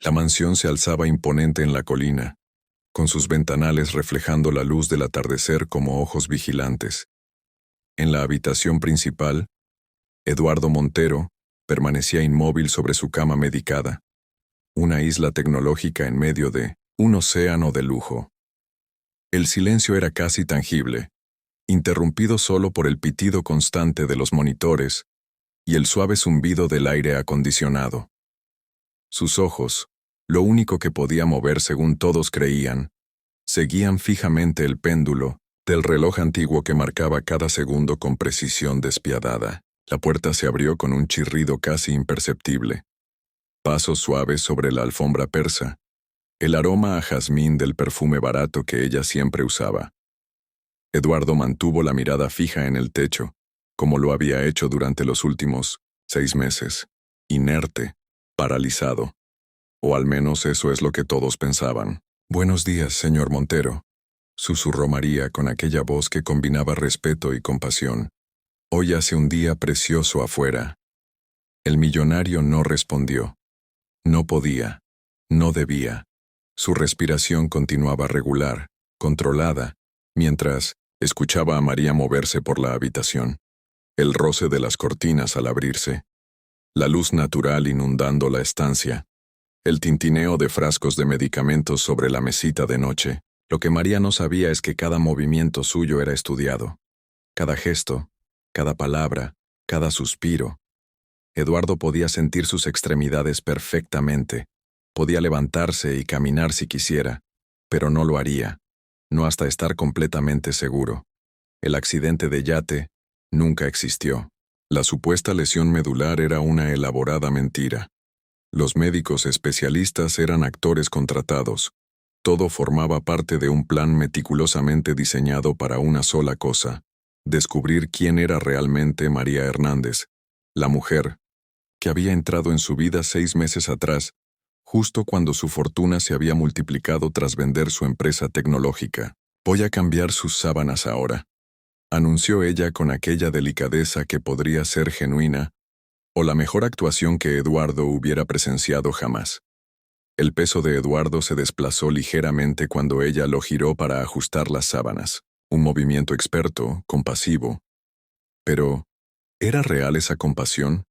La mansión se alzaba imponente en la colina, con sus ventanales reflejando la luz del atardecer como ojos vigilantes. En la habitación principal, Eduardo Montero permanecía inmóvil sobre su cama medicada, una isla tecnológica en medio de un océano de lujo. El silencio era casi tangible, interrumpido solo por el pitido constante de los monitores y el suave zumbido del aire acondicionado. Sus ojos, lo único que podía mover según todos creían, seguían fijamente el péndulo del reloj antiguo que marcaba cada segundo con precisión despiadada. La puerta se abrió con un chirrido casi imperceptible. Pasos suaves sobre la alfombra persa, el aroma a jazmín del perfume barato que ella siempre usaba. Eduardo mantuvo la mirada fija en el techo, como lo había hecho durante los últimos 6 meses, inerte, paralizado. O al menos eso es lo que todos pensaban. «Buenos días, señor Montero», susurró María con aquella voz que combinaba respeto y compasión. «Hoy hace un día precioso afuera». El millonario no respondió. No podía, no debía. Su respiración continuaba regular, controlada, mientras escuchaba a María moverse por la habitación. El roce de las cortinas al abrirse, la luz natural inundando la estancia, el tintineo de frascos de medicamentos sobre la mesita de noche. Lo que María no sabía es que cada movimiento suyo era estudiado. Cada gesto, cada palabra, cada suspiro. Eduardo podía sentir sus extremidades perfectamente. Podía levantarse y caminar si quisiera, pero no lo haría, no hasta estar completamente seguro. El accidente de yate nunca existió. La supuesta lesión medular era una elaborada mentira. Los médicos especialistas eran actores contratados. Todo formaba parte de un plan meticulosamente diseñado para una sola cosa: descubrir quién era realmente María Hernández, la mujer que había entrado en su vida 6 meses atrás, justo cuando su fortuna se había multiplicado tras vender su empresa tecnológica. «Voy a cambiar sus sábanas ahora», anunció ella con aquella delicadeza que podría ser genuina o la mejor actuación que Eduardo hubiera presenciado jamás. El peso de Eduardo se desplazó ligeramente cuando ella lo giró para ajustar las sábanas. Un movimiento experto, compasivo. Pero, ¿era real esa compasión?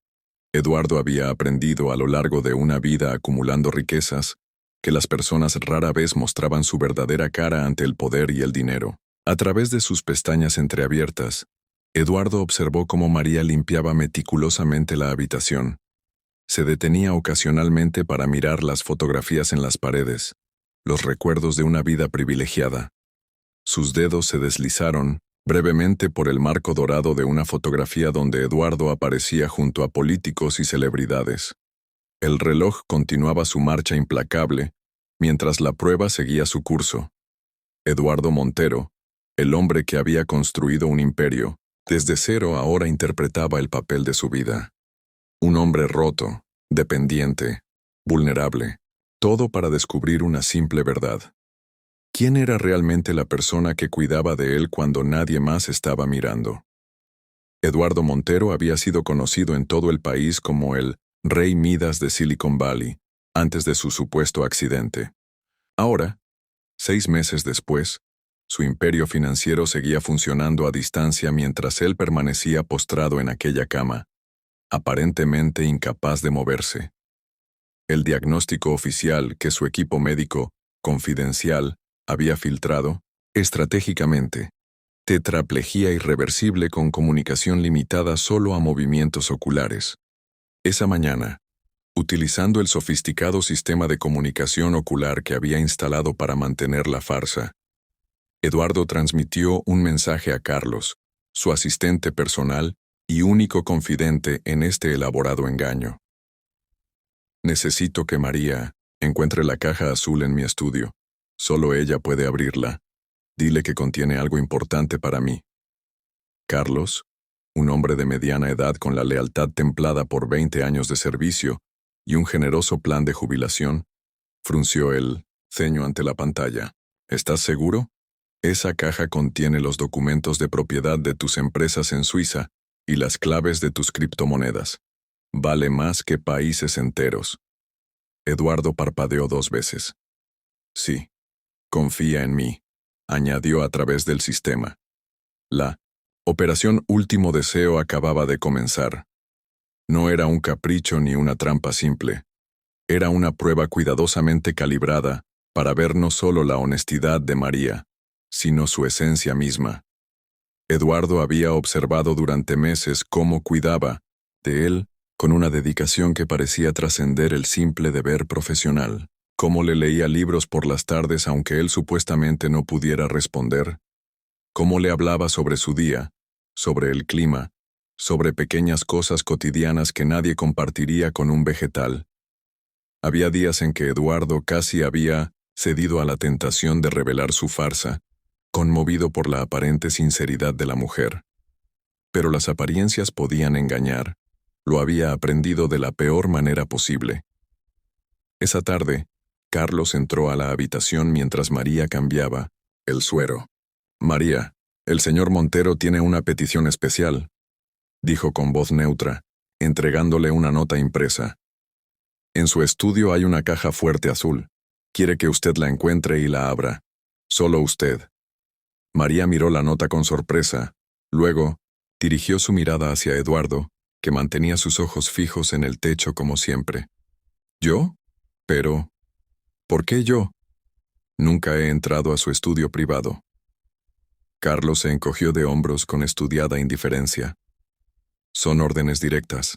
Eduardo había aprendido a lo largo de una vida acumulando riquezas que las personas rara vez mostraban su verdadera cara ante el poder y el dinero. A través de sus pestañas entreabiertas, Eduardo observó cómo María limpiaba meticulosamente la habitación. Se detenía ocasionalmente para mirar las fotografías en las paredes, los recuerdos de una vida privilegiada. Sus dedos se deslizaron brevemente por el marco dorado de una fotografía donde Eduardo aparecía junto a políticos y celebridades. El reloj continuaba su marcha implacable, mientras la prueba seguía su curso. Eduardo Montero, el hombre que había construido un imperio, desde cero ahora interpretaba el papel de su vida. Un hombre roto, dependiente, vulnerable, todo para descubrir una simple verdad. ¿Quién era realmente la persona que cuidaba de él cuando nadie más estaba mirando? Eduardo Montero había sido conocido en todo el país como el Rey Midas de Silicon Valley, antes de su supuesto accidente. Ahora, 6 meses después, su imperio financiero seguía funcionando a distancia mientras él permanecía postrado en aquella cama, aparentemente incapaz de moverse. El diagnóstico oficial que su equipo médico, confidencial, había filtrado, estratégicamente: tetraplegia irreversible con comunicación limitada solo a movimientos oculares. Esa mañana, utilizando el sofisticado sistema de comunicación ocular que había instalado para mantener la farsa, Eduardo transmitió un mensaje a Carlos, su asistente personal y único confidente en este elaborado engaño. «Necesito que María encuentre la caja azul en mi estudio. Solo ella puede abrirla. Dile que contiene algo importante para mí». Carlos, un hombre de mediana edad con la lealtad templada por 20 años de servicio y un generoso plan de jubilación, frunció el ceño ante la pantalla. «¿Estás seguro? Esa caja contiene los documentos de propiedad de tus empresas en Suiza y las claves de tus criptomonedas. Vale más que países enteros». Eduardo parpadeó 2 veces. Sí, confía en mí, añadió a través del sistema. La operación Último Deseo acababa de comenzar. No era un capricho ni una trampa simple. Era una prueba cuidadosamente calibrada para ver no solo la honestidad de María, sino su esencia misma. Eduardo había observado durante meses cómo cuidaba de él con una dedicación que parecía trascender el simple deber profesional, cómo le leía libros por las tardes aunque él supuestamente no pudiera responder, cómo le hablaba sobre su día, sobre el clima, sobre pequeñas cosas cotidianas que nadie compartiría con un vegetal. Había días en que Eduardo casi había cedido a la tentación de revelar su farsa, conmovido por la aparente sinceridad de la mujer. Pero las apariencias podían engañar. Lo había aprendido de la peor manera posible. Esa tarde, Carlos entró a la habitación mientras María cambiaba el suero. «María, el señor Montero tiene una petición especial», dijo con voz neutra, entregándole una nota impresa. «En su estudio hay una caja fuerte azul. Quiere que usted la encuentre y la abra. Solo usted». María miró la nota con sorpresa. Luego, dirigió su mirada hacia Eduardo, que mantenía sus ojos fijos en el techo como siempre. «¿Yo? Pero, ¿por qué yo? Nunca he entrado a su estudio privado». Carlos se encogió de hombros con estudiada indiferencia. «Son órdenes directas.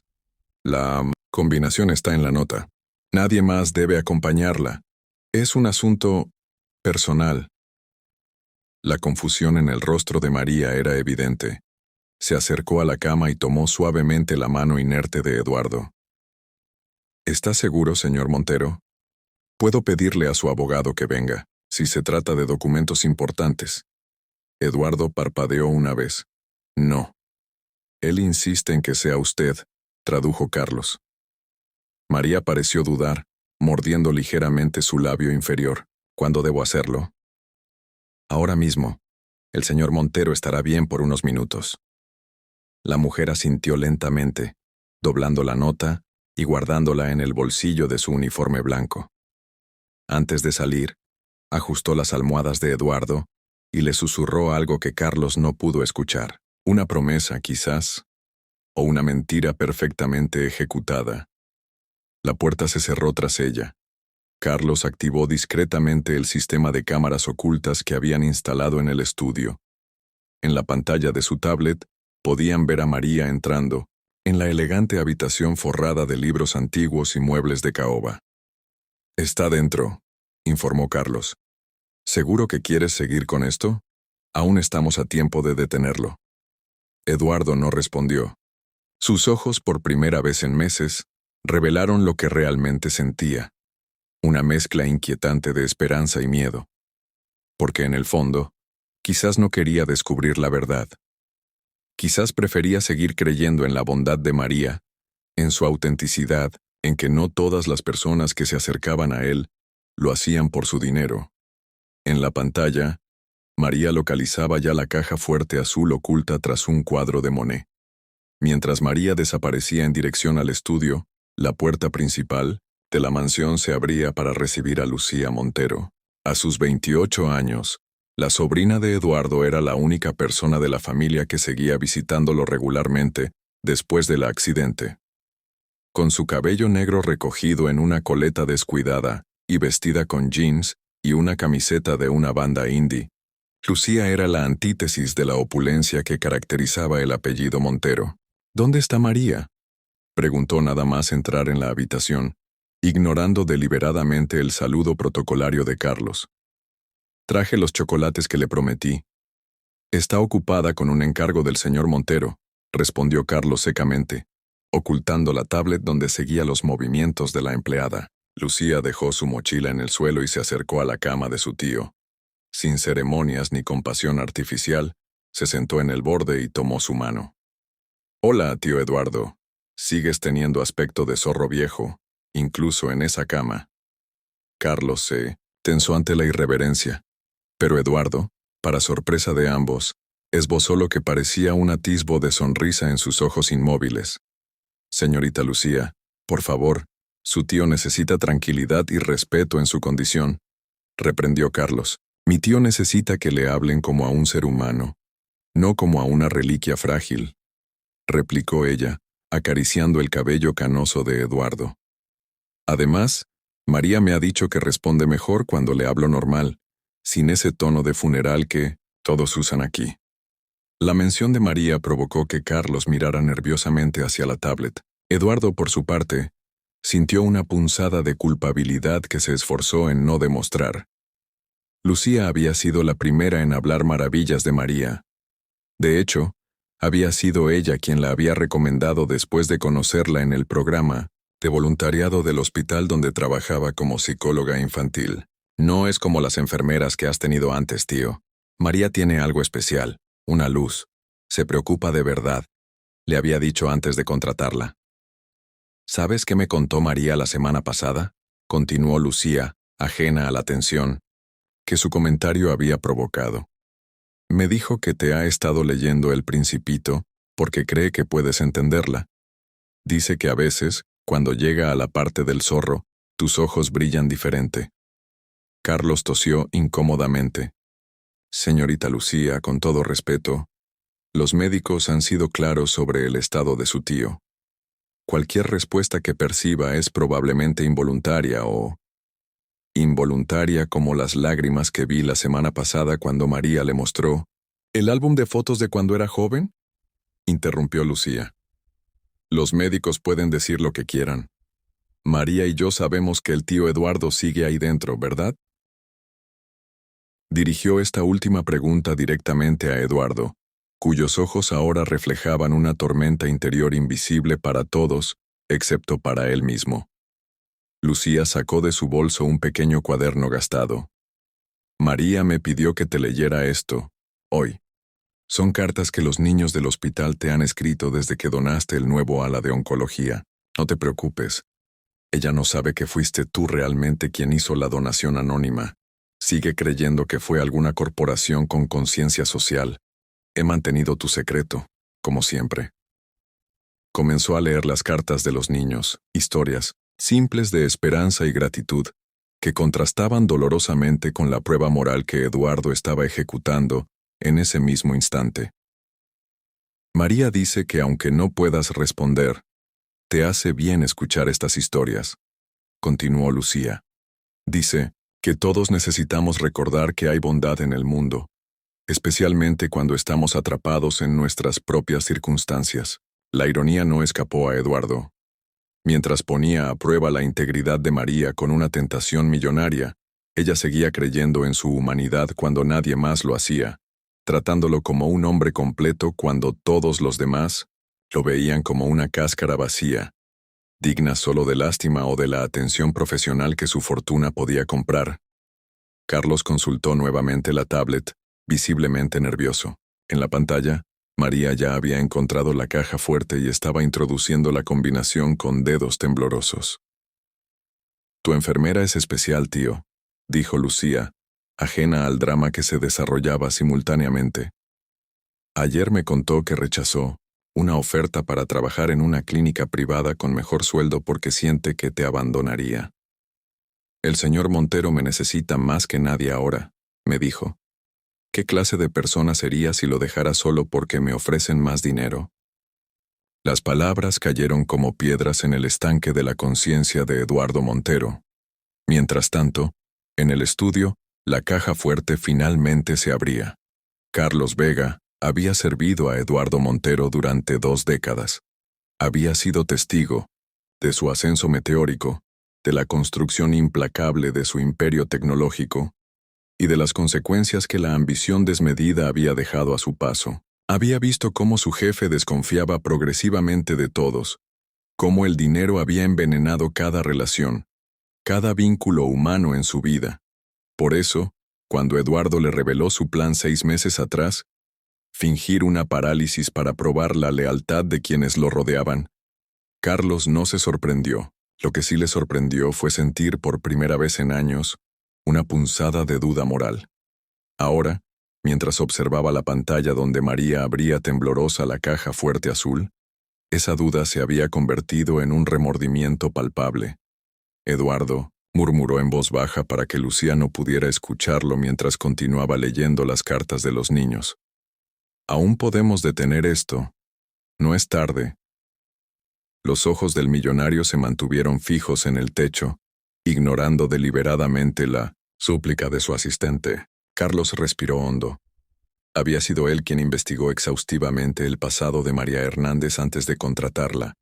La combinación está en la nota. Nadie más debe acompañarla. Es un asunto personal». La confusión en el rostro de María era evidente. Se acercó a la cama y tomó suavemente la mano inerte de Eduardo. «¿Está seguro, señor Montero? Puedo pedirle a su abogado que venga, si se trata de documentos importantes». Eduardo parpadeó una vez. «No. Él insiste en que sea usted», tradujo Carlos. María pareció dudar, mordiendo ligeramente su labio inferior. «¿Cuándo debo hacerlo?» «Ahora mismo. El señor Montero estará bien por unos minutos». La mujer asintió lentamente, doblando la nota y guardándola en el bolsillo de su uniforme blanco. Antes de salir, ajustó las almohadas de Eduardo y le susurró algo que Carlos no pudo escuchar. Una promesa, quizás, o una mentira perfectamente ejecutada. La puerta se cerró tras ella. Carlos activó discretamente el sistema de cámaras ocultas que habían instalado en el estudio. En la pantalla de su tablet, podían ver a María entrando, en la elegante habitación forrada de libros antiguos y muebles de caoba. «Está dentro», informó Carlos. «¿Seguro que quieres seguir con esto? Aún estamos a tiempo de detenerlo». Eduardo no respondió. Sus ojos, por primera vez en meses, revelaron lo que realmente sentía. Una mezcla inquietante de esperanza y miedo. Porque en el fondo, quizás no quería descubrir la verdad. Quizás prefería seguir creyendo en la bondad de María, en su autenticidad, en que no todas las personas que se acercaban a él lo hacían por su dinero. En la pantalla, María localizaba ya la caja fuerte azul oculta tras un cuadro de Monet. Mientras María desaparecía en dirección al estudio, la puerta principal de la mansión se abría para recibir a Lucía Montero. A sus 28 años, la sobrina de Eduardo era la única persona de la familia que seguía visitándolo regularmente después del accidente. Con su cabello negro recogido en una coleta descuidada y vestida con jeans y una camiseta de una banda indie, Lucía era la antítesis de la opulencia que caracterizaba el apellido Montero. «¿Dónde está María?», preguntó nada más entrar en la habitación, ignorando deliberadamente el saludo protocolario de Carlos. «Traje los chocolates que le prometí». «Está ocupada con un encargo del señor Montero», respondió Carlos secamente, ocultando la tablet donde seguía los movimientos de la empleada. Lucía dejó su mochila en el suelo y se acercó a la cama de su tío. Sin ceremonias ni compasión artificial, se sentó en el borde y tomó su mano. «Hola, tío Eduardo. Sigues teniendo aspecto de zorro viejo, incluso en esa cama». Carlos se tensó ante la irreverencia, pero Eduardo, para sorpresa de ambos, esbozó lo que parecía un atisbo de sonrisa en sus ojos inmóviles. «Señorita Lucía, por favor, Su tío necesita tranquilidad y respeto en su condición, reprendió Carlos. Mi tío necesita que le hablen como a un ser humano, no como a una reliquia frágil, replicó ella, acariciando el cabello canoso de Eduardo. Además, María me ha dicho que responde mejor cuando le hablo normal, sin ese tono de funeral que todos usan aquí. La mención de María provocó que Carlos mirara nerviosamente hacia la tablet. Eduardo, por su parte, sintió una punzada de culpabilidad que se esforzó en no demostrar. Lucía había sido la primera en hablar maravillas de María. De hecho, había sido ella quien la había recomendado después de conocerla en el programa de voluntariado del hospital donde trabajaba como psicóloga infantil. No es como las enfermeras que has tenido antes, tío. María tiene algo especial, una luz. Se preocupa de verdad, le había dicho antes de contratarla. ¿Sabes qué me contó María la semana pasada? Continuó Lucía, ajena a la tensión que su comentario había provocado. Me dijo que te ha estado leyendo El Principito porque cree que puedes entenderla. Dice que a veces, cuando llega a la parte del zorro, tus ojos brillan diferente. Carlos tosió incómodamente. Señorita Lucía, con todo respeto, los médicos han sido claros sobre el estado de su tío. Cualquier respuesta que perciba es probablemente involuntaria o involuntaria como las lágrimas que vi la semana pasada cuando María le mostró. ¿El álbum de fotos de cuando era joven? Interrumpió Lucía. Los médicos pueden decir lo que quieran. María y yo sabemos que el tío Eduardo sigue ahí dentro, ¿verdad? Dirigió esta última pregunta directamente a Eduardo, cuyos ojos ahora reflejaban una tormenta interior invisible para todos, excepto para él mismo. Lucía sacó de su bolso un pequeño cuaderno gastado. María me pidió que te leyera esto, hoy. Son cartas que los niños del hospital te han escrito desde que donaste el nuevo ala de oncología. No te preocupes. Ella no sabe que fuiste tú realmente quien hizo la donación anónima. Sigue creyendo que fue alguna corporación con conciencia social. He mantenido tu secreto, como siempre. Comenzó a leer las cartas de los niños, historias simples de esperanza y gratitud, que contrastaban dolorosamente con la prueba moral que Eduardo estaba ejecutando en ese mismo instante. María dice que aunque no puedas responder, te hace bien escuchar estas historias, continuó Lucía. Dice que todos necesitamos recordar que hay bondad en el mundo, especialmente cuando estamos atrapados en nuestras propias circunstancias. La ironía no escapó a Eduardo. Mientras ponía a prueba la integridad de María con una tentación millonaria, ella seguía creyendo en su humanidad cuando nadie más lo hacía, tratándolo como un hombre completo cuando todos los demás lo veían como una cáscara vacía, digna solo de lástima o de la atención profesional que su fortuna podía comprar. Carlos consultó nuevamente la tablet, visiblemente nervioso. En la pantalla, María ya había encontrado la caja fuerte y estaba introduciendo la combinación con dedos temblorosos. Tu enfermera es especial, tío, dijo Lucía, ajena al drama que se desarrollaba simultáneamente. Ayer me contó que rechazó una oferta para trabajar en una clínica privada con mejor sueldo porque siente que te abandonaría. El señor Montero me necesita más que nadie ahora, me dijo. ¿Qué clase de persona sería si lo dejara solo porque me ofrecen más dinero? Las palabras cayeron como piedras en el estanque de la conciencia de Eduardo Montero. Mientras tanto, en el estudio, la caja fuerte finalmente se abría. Carlos Vega había servido a Eduardo Montero durante 2 décadas. Había sido testigo de su ascenso meteórico, de la construcción implacable de su imperio tecnológico, y de las consecuencias que la ambición desmedida había dejado a su paso. Había visto cómo su jefe desconfiaba progresivamente de todos, cómo el dinero había envenenado cada relación, cada vínculo humano en su vida. Por eso, cuando Eduardo le reveló su plan 6 meses atrás, fingir una parálisis para probar la lealtad de quienes lo rodeaban, Carlos no se sorprendió. Lo que sí le sorprendió fue sentir por primera vez en años una punzada de duda moral. Ahora, mientras observaba la pantalla donde María abría temblorosa la caja fuerte azul, esa duda se había convertido en un remordimiento palpable. Eduardo, murmuró en voz baja para que Lucía no pudiera escucharlo mientras continuaba leyendo las cartas de los niños. Aún podemos detener esto. No es tarde. Los ojos del millonario se mantuvieron fijos en el techo, ignorando deliberadamente la súplica de su asistente. Carlos respiró hondo. Había sido él quien investigó exhaustivamente el pasado de María Hernández antes de contratarla.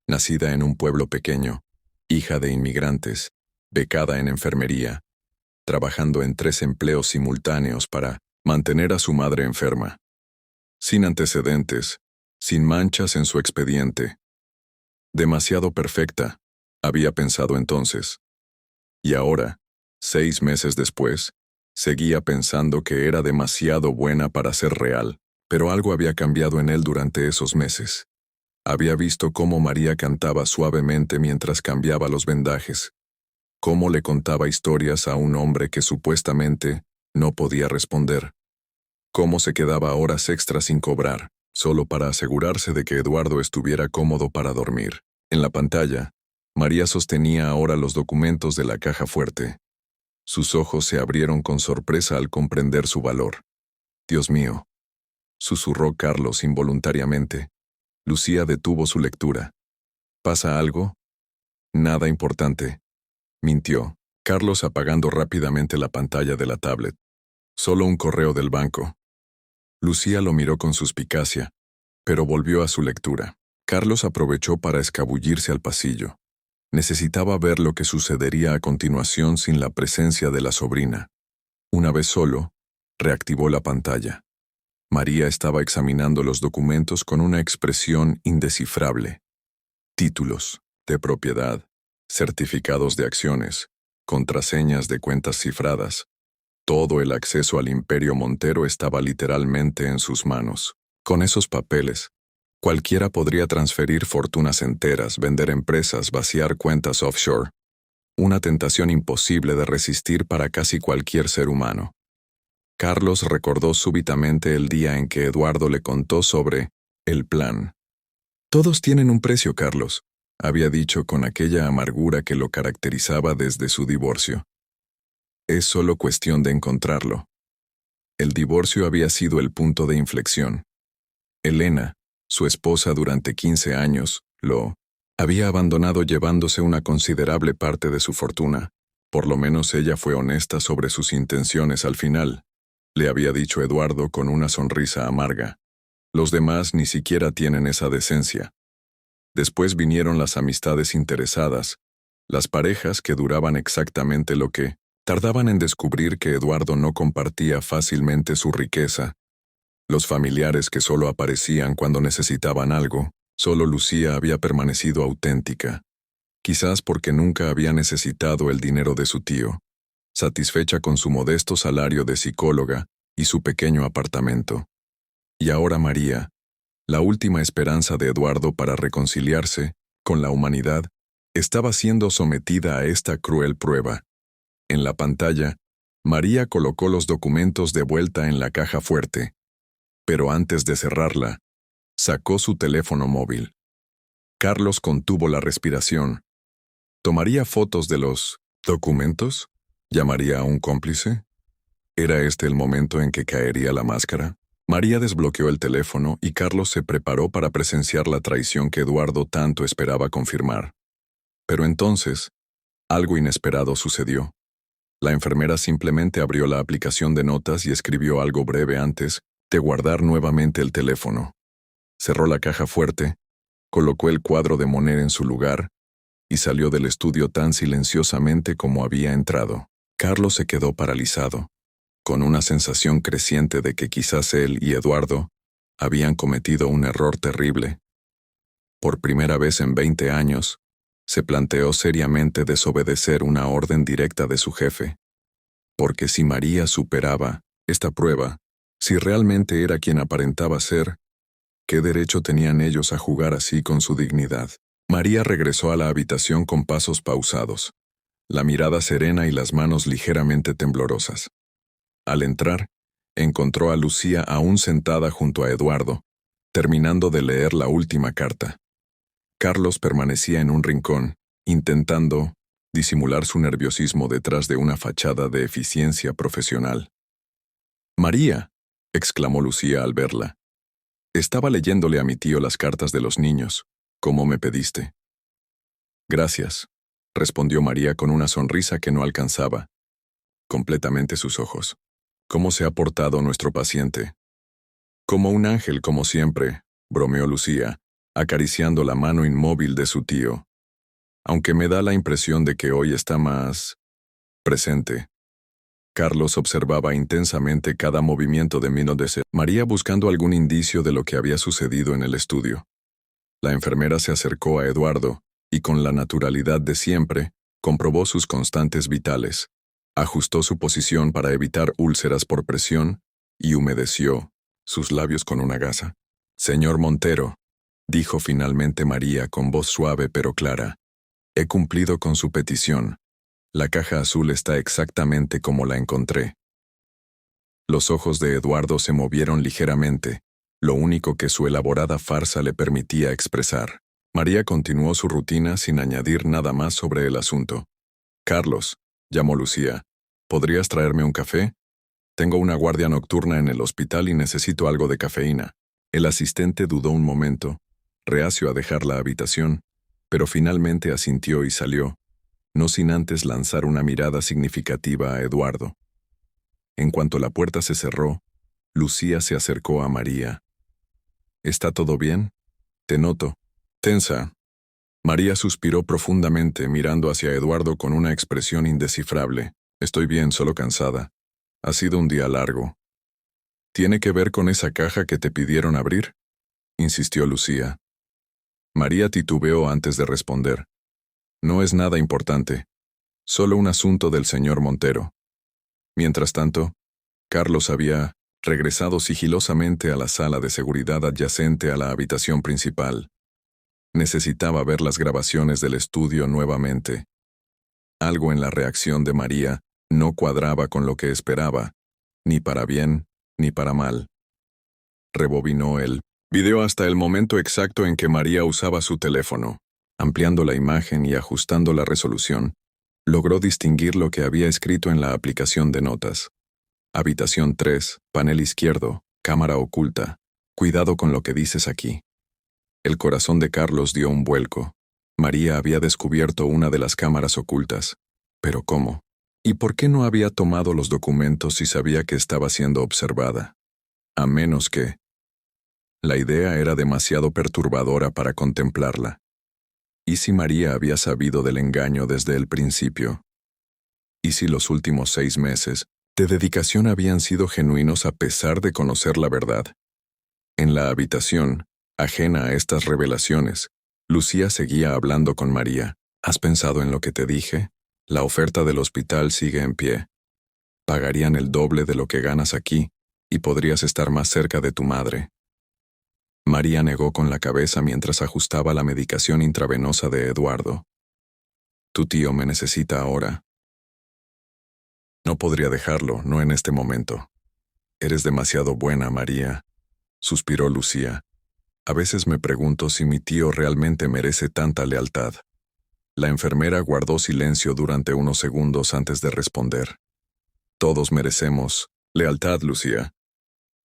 Nacida en un pueblo pequeño, hija de inmigrantes, becada en enfermería, trabajando en 3 empleos simultáneos para mantener a su madre enferma. Sin antecedentes, sin manchas en su expediente. Demasiado perfecta, había pensado entonces. Y ahora, 6 meses después, seguía pensando que era demasiado buena para ser real, pero algo había cambiado en él durante esos meses. Había visto cómo María cantaba suavemente mientras cambiaba los vendajes, cómo le contaba historias a un hombre que supuestamente no podía responder, cómo se quedaba horas extras sin cobrar, solo para asegurarse de que Eduardo estuviera cómodo para dormir. En la pantalla, María sostenía ahora los documentos de la caja fuerte. Sus ojos se abrieron con sorpresa al comprender su valor. «Dios mío», susurró Carlos involuntariamente. Lucía detuvo su lectura. «¿Pasa algo?» «Nada importante», mintió, Carlos apagando rápidamente la pantalla de la tablet. «Solo un correo del banco». Lucía lo miró con suspicacia, pero volvió a su lectura. Carlos aprovechó para escabullirse al pasillo. Necesitaba ver lo que sucedería a continuación sin la presencia de la sobrina. Una vez solo, reactivó la pantalla. María estaba examinando los documentos con una expresión indescifrable. Títulos de propiedad, certificados de acciones, contraseñas de cuentas cifradas. Todo el acceso al Imperio Montero estaba literalmente en sus manos. Con esos papeles, cualquiera podría transferir fortunas enteras, vender empresas, vaciar cuentas offshore. Una tentación imposible de resistir para casi cualquier ser humano. Carlos recordó súbitamente el día en que Eduardo le contó sobre el plan. «Todos tienen un precio, Carlos», había dicho con aquella amargura que lo caracterizaba desde su divorcio. «Es solo cuestión de encontrarlo». El divorcio había sido el punto de inflexión. Elena, su esposa durante 15 años, lo había abandonado llevándose una considerable parte de su fortuna. Por lo menos ella fue honesta sobre sus intenciones al final, le había dicho Eduardo con una sonrisa amarga. Los demás ni siquiera tienen esa decencia. Después vinieron las amistades interesadas, las parejas que duraban exactamente lo que tardaban en descubrir que Eduardo no compartía fácilmente su riqueza, los familiares que solo aparecían cuando necesitaban algo. Solo Lucía había permanecido auténtica, quizás porque nunca había necesitado el dinero de su tío, satisfecha con su modesto salario de psicóloga y su pequeño apartamento. Y ahora María, la última esperanza de Eduardo para reconciliarse con la humanidad, estaba siendo sometida a esta cruel prueba. En la pantalla, María colocó los documentos de vuelta en la caja fuerte, pero antes de cerrarla, sacó su teléfono móvil. Carlos contuvo la respiración. ¿Tomaría fotos de los documentos? ¿Llamaría a un cómplice? ¿Era este el momento en que caería la máscara? María desbloqueó el teléfono y Carlos se preparó para presenciar la traición que Eduardo tanto esperaba confirmar. Pero entonces, algo inesperado sucedió. La enfermera simplemente abrió la aplicación de notas y escribió algo breve antes de guardar nuevamente el teléfono. Cerró la caja fuerte, colocó el cuadro de Monet en su lugar y salió del estudio tan silenciosamente como había entrado. Carlos se quedó paralizado, con una sensación creciente de que quizás él y Eduardo habían cometido un error terrible. Por primera vez en 20 años, se planteó seriamente desobedecer una orden directa de su jefe. Porque si María superaba esta prueba, si realmente era quien aparentaba ser, ¿qué derecho tenían ellos a jugar así con su dignidad? María regresó a la habitación con pasos pausados, la mirada serena y las manos ligeramente temblorosas. Al entrar, encontró a Lucía aún sentada junto a Eduardo, terminando de leer la última carta. Carlos permanecía en un rincón, intentando disimular su nerviosismo detrás de una fachada de eficiencia profesional. «María», exclamó Lucía al verla. «Estaba leyéndole a mi tío las cartas de los niños, como me pediste». «Gracias», respondió María con una sonrisa que no alcanzaba completamente sus ojos. «¿Cómo se ha portado nuestro paciente?» «Como un ángel, como siempre», bromeó Lucía, acariciando la mano inmóvil de su tío. «Aunque me da la impresión de que hoy está más presente». Carlos observaba intensamente cada movimiento de María buscando algún indicio de lo que había sucedido en el estudio. La enfermera se acercó a Eduardo y, con la naturalidad de siempre, comprobó sus constantes vitales, ajustó su posición para evitar úlceras por presión y humedeció sus labios con una gasa. «Señor Montero», dijo finalmente María con voz suave pero clara, «he cumplido con su petición. La caja azul está exactamente como la encontré». Los ojos de Eduardo se movieron ligeramente, lo único que su elaborada farsa le permitía expresar. María continuó su rutina sin añadir nada más sobre el asunto. «Carlos», llamó Lucía, «¿podrías traerme un café? Tengo una guardia nocturna en el hospital y necesito algo de cafeína». El asistente dudó un momento, reacio a dejar la habitación, pero finalmente asintió y salió, no sin antes lanzar una mirada significativa a Eduardo. En cuanto la puerta se cerró, Lucía se acercó a María. «¿Está todo bien? Te noto tensa». María suspiró profundamente, mirando hacia Eduardo con una expresión indescifrable. «Estoy bien, solo cansada. Ha sido un día largo». «¿Tiene que ver con esa caja que te pidieron abrir?», insistió Lucía. María titubeó antes de responder. «No es nada importante. Solo un asunto del señor Montero». Mientras tanto, Carlos había regresado sigilosamente a la sala de seguridad adyacente a la habitación principal. Necesitaba ver las grabaciones del estudio nuevamente. Algo en la reacción de María no cuadraba con lo que esperaba, ni para bien ni para mal. Rebobinó el video hasta el momento exacto en que María usaba su teléfono. Ampliando la imagen y ajustando la resolución, logró distinguir lo que había escrito en la aplicación de notas. Habitación 3, panel izquierdo, cámara oculta. Cuidado con lo que dices aquí. El corazón de Carlos dio un vuelco. María había descubierto una de las cámaras ocultas. ¿Pero cómo? ¿Y por qué no había tomado los documentos si sabía que estaba siendo observada? A menos que... La idea era demasiado perturbadora para contemplarla. ¿Y si María había sabido del engaño desde el principio? ¿Y si los últimos 6 meses de dedicación habían sido genuinos a pesar de conocer la verdad? En la habitación, ajena a estas revelaciones, Lucía seguía hablando con María. «¿Has pensado en lo que te dije? La oferta del hospital sigue en pie. Pagarían el doble de lo que ganas aquí y podrías estar más cerca de tu madre». María negó con la cabeza mientras ajustaba la medicación intravenosa de Eduardo. «Tu tío me necesita ahora». «No podría dejarlo, no en este momento». «Eres demasiado buena, María», suspiró Lucía. «A veces me pregunto si mi tío realmente merece tanta lealtad». La enfermera guardó silencio durante unos segundos antes de responder. «Todos merecemos lealtad, Lucía.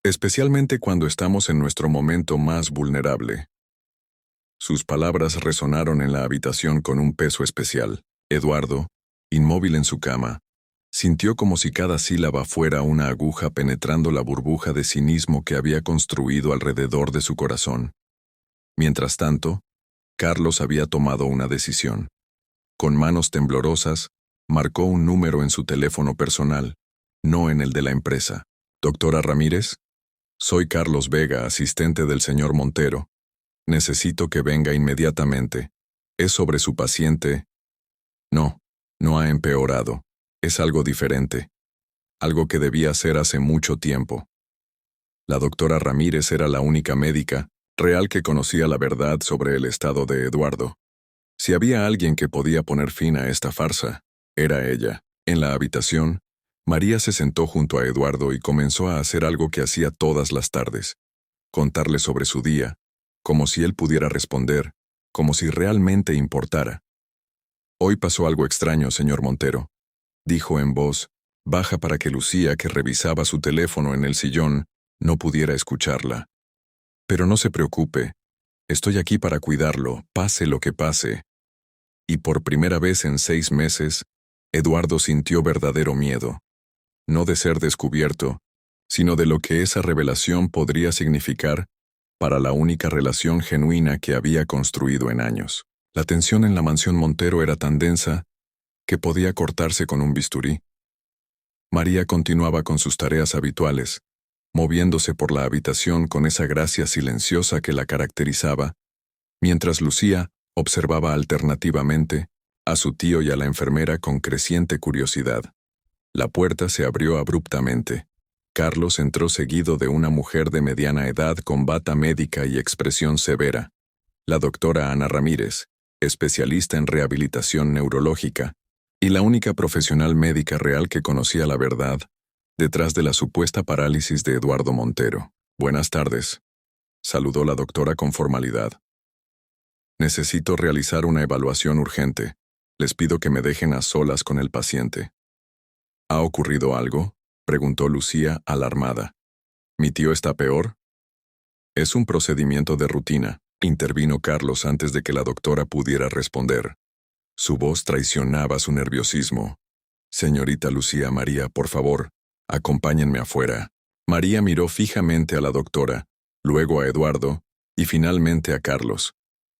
Especialmente cuando estamos en nuestro momento más vulnerable». Sus palabras resonaron en la habitación con un peso especial. Eduardo, inmóvil en su cama, sintió como si cada sílaba fuera una aguja penetrando la burbuja de cinismo que había construido alrededor de su corazón. Mientras tanto, Carlos había tomado una decisión. Con manos temblorosas, marcó un número en su teléfono personal, no en el de la empresa. «Doctora Ramírez, soy Carlos Vega, asistente del señor Montero. Necesito que venga inmediatamente. Es sobre su paciente». «No, no ha empeorado. Es algo diferente. Algo que debía hacer hace mucho tiempo». La doctora Ramírez era la única médica real que conocía la verdad sobre el estado de Eduardo. Si había alguien que podía poner fin a esta farsa, era ella. En la habitación, María se sentó junto a Eduardo y comenzó a hacer algo que hacía todas las tardes: contarle sobre su día, como si él pudiera responder, como si realmente importara. Hoy pasó algo extraño, señor Montero, dijo en voz baja para que Lucía, que revisaba su teléfono en el sillón, no pudiera escucharla. Pero no se preocupe, estoy aquí para cuidarlo, pase lo que pase. Y por primera vez en 6 meses, Eduardo sintió verdadero miedo. No de ser descubierto, sino de lo que esa revelación podría significar para la única relación genuina que había construido en años. La tensión en la mansión Montero era tan densa que podía cortarse con un bisturí. María continuaba con sus tareas habituales, moviéndose por la habitación con esa gracia silenciosa que la caracterizaba, mientras Lucía observaba alternativamente a su tío y a la enfermera con creciente curiosidad. La puerta se abrió abruptamente. Carlos entró seguido de una mujer de mediana edad con bata médica y expresión severa. La doctora Ana Ramírez, especialista en rehabilitación neurológica, y la única profesional médica real que conocía la verdad detrás de la supuesta parálisis de Eduardo Montero. Buenas tardes, saludó la doctora con formalidad. Necesito realizar una evaluación urgente. Les pido que me dejen a solas con el paciente. ¿Ha ocurrido algo?, preguntó Lucía, alarmada. ¿Mi tío está peor? Es un procedimiento de rutina, intervino Carlos antes de que la doctora pudiera responder. Su voz traicionaba su nerviosismo. Señorita Lucía María, por favor, acompáñenme afuera. María miró fijamente a la doctora, luego a Eduardo, y finalmente a Carlos.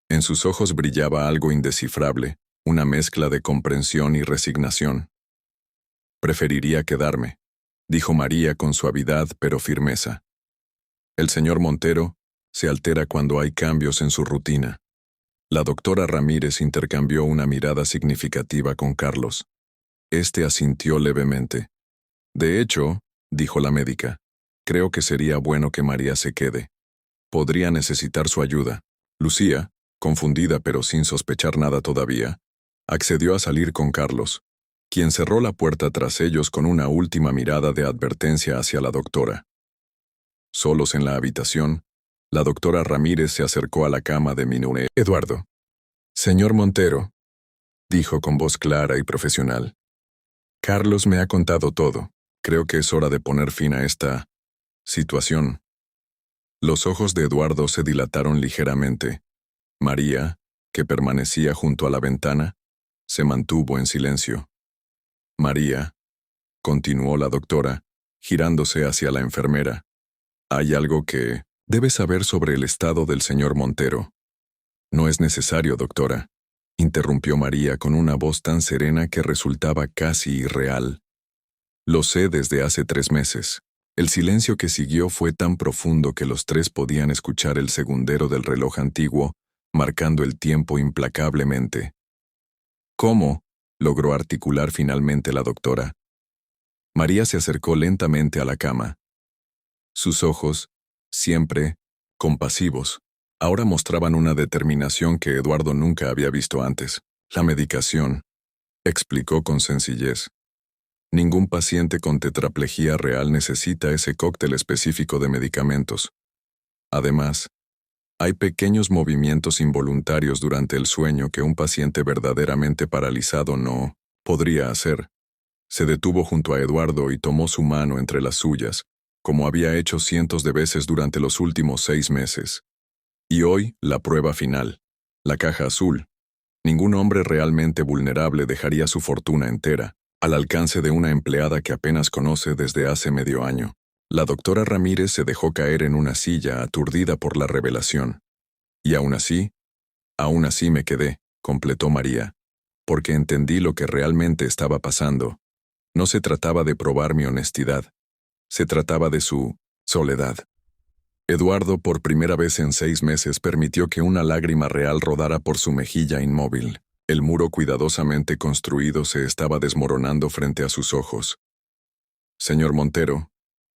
En sus ojos brillaba algo indescifrable, una mezcla de comprensión y resignación. Preferiría quedarme, dijo María con suavidad pero firmeza. El señor Montero se altera cuando hay cambios en su rutina. La doctora Ramírez intercambió una mirada significativa con Carlos. Este asintió levemente. De hecho, dijo la médica, creo que sería bueno que María se quede. Podría necesitar su ayuda. Lucía, confundida pero sin sospechar nada todavía, accedió a salir con Carlos, quien cerró la puerta tras ellos con una última mirada de advertencia hacia la doctora. Solos en la habitación, la doctora Ramírez se acercó a la cama de Minure. Eduardo. Señor Montero, dijo con voz clara y profesional. Carlos me ha contado todo. Creo que es hora de poner fin a esta situación. Los ojos de Eduardo se dilataron ligeramente. María, que permanecía junto a la ventana, se mantuvo en silencio. María, continuó la doctora, girándose hacia la enfermera. Hay algo que debe saber sobre el estado del señor Montero. No es necesario, doctora, interrumpió María con una voz tan serena que resultaba casi irreal. Lo sé desde hace 3 meses. El silencio que siguió fue tan profundo que los tres podían escuchar el segundero del reloj antiguo, marcando el tiempo implacablemente. ¿Cómo?, logró articular finalmente la doctora. María se acercó lentamente a la cama. Sus ojos, siempre compasivos, ahora mostraban una determinación que Eduardo nunca había visto antes. La medicación, explicó con sencillez. Ningún paciente con tetraplegia real necesita ese cóctel específico de medicamentos. Además, hay pequeños movimientos involuntarios durante el sueño que un paciente verdaderamente paralizado no podría hacer. Se detuvo junto a Eduardo y tomó su mano entre las suyas, como había hecho cientos de veces durante los últimos 6 meses. Y hoy, la prueba final. La caja azul. Ningún hombre realmente vulnerable dejaría su fortuna entera al alcance de una empleada que apenas conoce desde hace medio año. La doctora Ramírez se dejó caer en una silla aturdida por la revelación. Y aún así me quedé, completó María, porque entendí lo que realmente estaba pasando. No se trataba de probar mi honestidad. Se trataba de su soledad. Eduardo, por primera vez en 6 meses, permitió que una lágrima real rodara por su mejilla inmóvil. El muro cuidadosamente construido se estaba desmoronando frente a sus ojos. Señor Montero,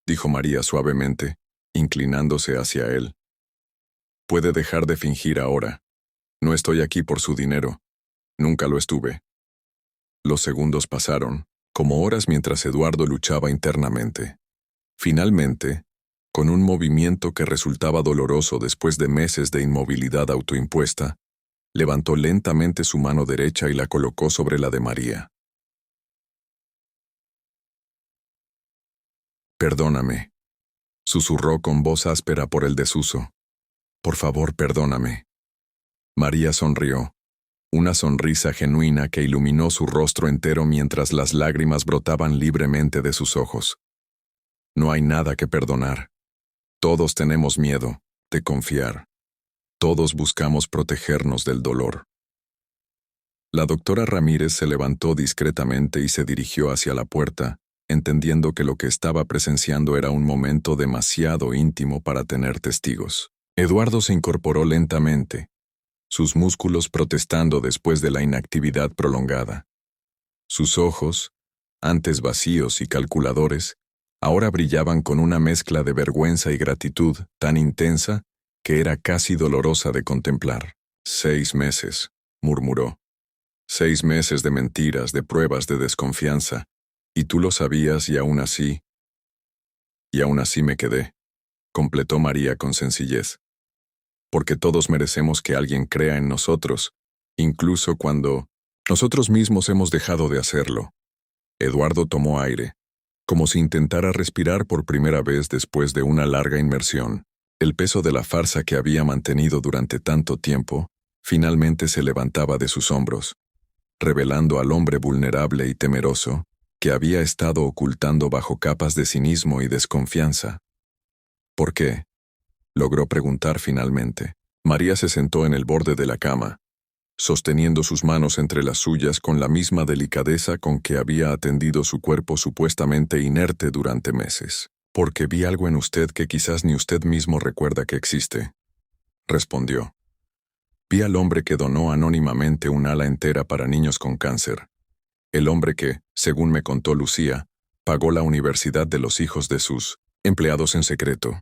dijo María suavemente, inclinándose hacia él. Puede dejar de fingir ahora. No estoy aquí por su dinero. Nunca lo estuve. Los segundos pasaron, como horas mientras Eduardo luchaba internamente. Finalmente, con un movimiento que resultaba doloroso después de meses de inmovilidad autoimpuesta, Levantó lentamente su mano derecha y la colocó sobre la de María. «Perdóname», susurró con voz áspera por el desuso. «Por favor, perdóname». María sonrió, una sonrisa genuina que iluminó su rostro entero mientras las lágrimas brotaban libremente de sus ojos. No hay nada que perdonar. Todos tenemos miedo de confiar. Todos buscamos protegernos del dolor. La doctora Ramírez se levantó discretamente y se dirigió hacia la puerta, entendiendo que lo que estaba presenciando era un momento demasiado íntimo para tener testigos. Eduardo se incorporó lentamente, sus músculos protestando después de la inactividad prolongada. Sus ojos, antes vacíos y calculadores, ahora brillaban con una mezcla de vergüenza y gratitud tan intensa que era casi dolorosa de contemplar. 6 meses, murmuró. 6 meses de mentiras, de pruebas, de desconfianza, y tú lo sabías y aún así me quedé, completó María con sencillez. Porque todos merecemos que alguien crea en nosotros, incluso cuando nosotros mismos hemos dejado de hacerlo. Eduardo tomó aire, como si intentara respirar por primera vez después de una larga inmersión. El peso de la farsa que había mantenido durante tanto tiempo, finalmente se levantaba de sus hombros, revelando al hombre vulnerable y temeroso, que había estado ocultando bajo capas de cinismo y desconfianza. ¿Por qué?, logró preguntar finalmente. María se sentó en el borde de la cama, sosteniendo sus manos entre las suyas con la misma delicadeza con que había atendido su cuerpo supuestamente inerte durante meses. Porque vi algo en usted que quizás ni usted mismo recuerda que existe, respondió. Vi al hombre que donó anónimamente un ala entera para niños con cáncer. El hombre que, según me contó Lucía, pagó la universidad de los hijos de sus empleados en secreto.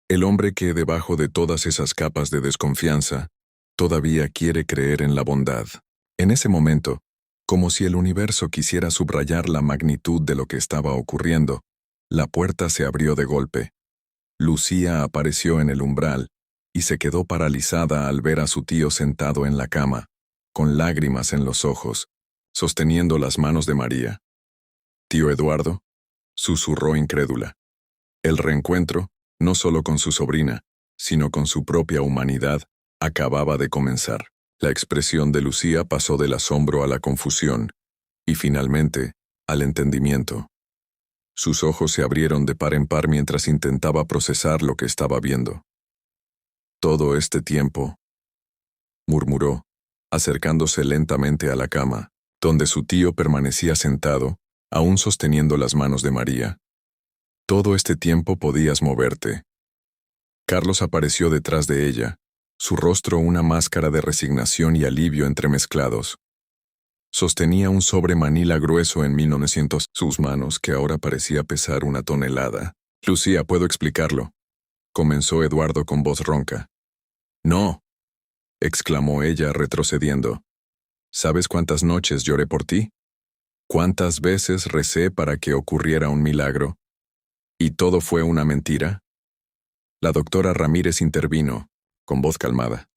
El hombre que, debajo de todas esas capas de desconfianza, todavía quiere creer en la bondad. En ese momento, como si el universo quisiera subrayar la magnitud de lo que estaba ocurriendo, la puerta se abrió de golpe. Lucía apareció en el umbral y se quedó paralizada al ver a su tío sentado en la cama, con lágrimas en los ojos, sosteniendo las manos de María. «¿Tío Eduardo?», susurró incrédula. El reencuentro, no solo con su sobrina, sino con su propia humanidad, acababa de comenzar. La expresión de Lucía pasó del asombro a la confusión, y finalmente, al entendimiento. Sus ojos se abrieron de par en par mientras intentaba procesar lo que estaba viendo. «Todo este tiempo», murmuró, acercándose lentamente a la cama, donde su tío permanecía sentado, aún sosteniendo las manos de María. «Todo este tiempo podías moverte». Carlos apareció detrás de ella, su rostro una máscara de resignación y alivio entremezclados. Sostenía un sobre manila grueso en 1900, sus manos que ahora parecía pesar 1 tonelada. «Lucía, puedo explicarlo», comenzó Eduardo con voz ronca. «No», exclamó ella retrocediendo. «¿Sabes cuántas noches lloré por ti? ¿Cuántas veces recé para que ocurriera un milagro? ¿Y todo fue una mentira?». La doctora Ramírez intervino, con voz calmada.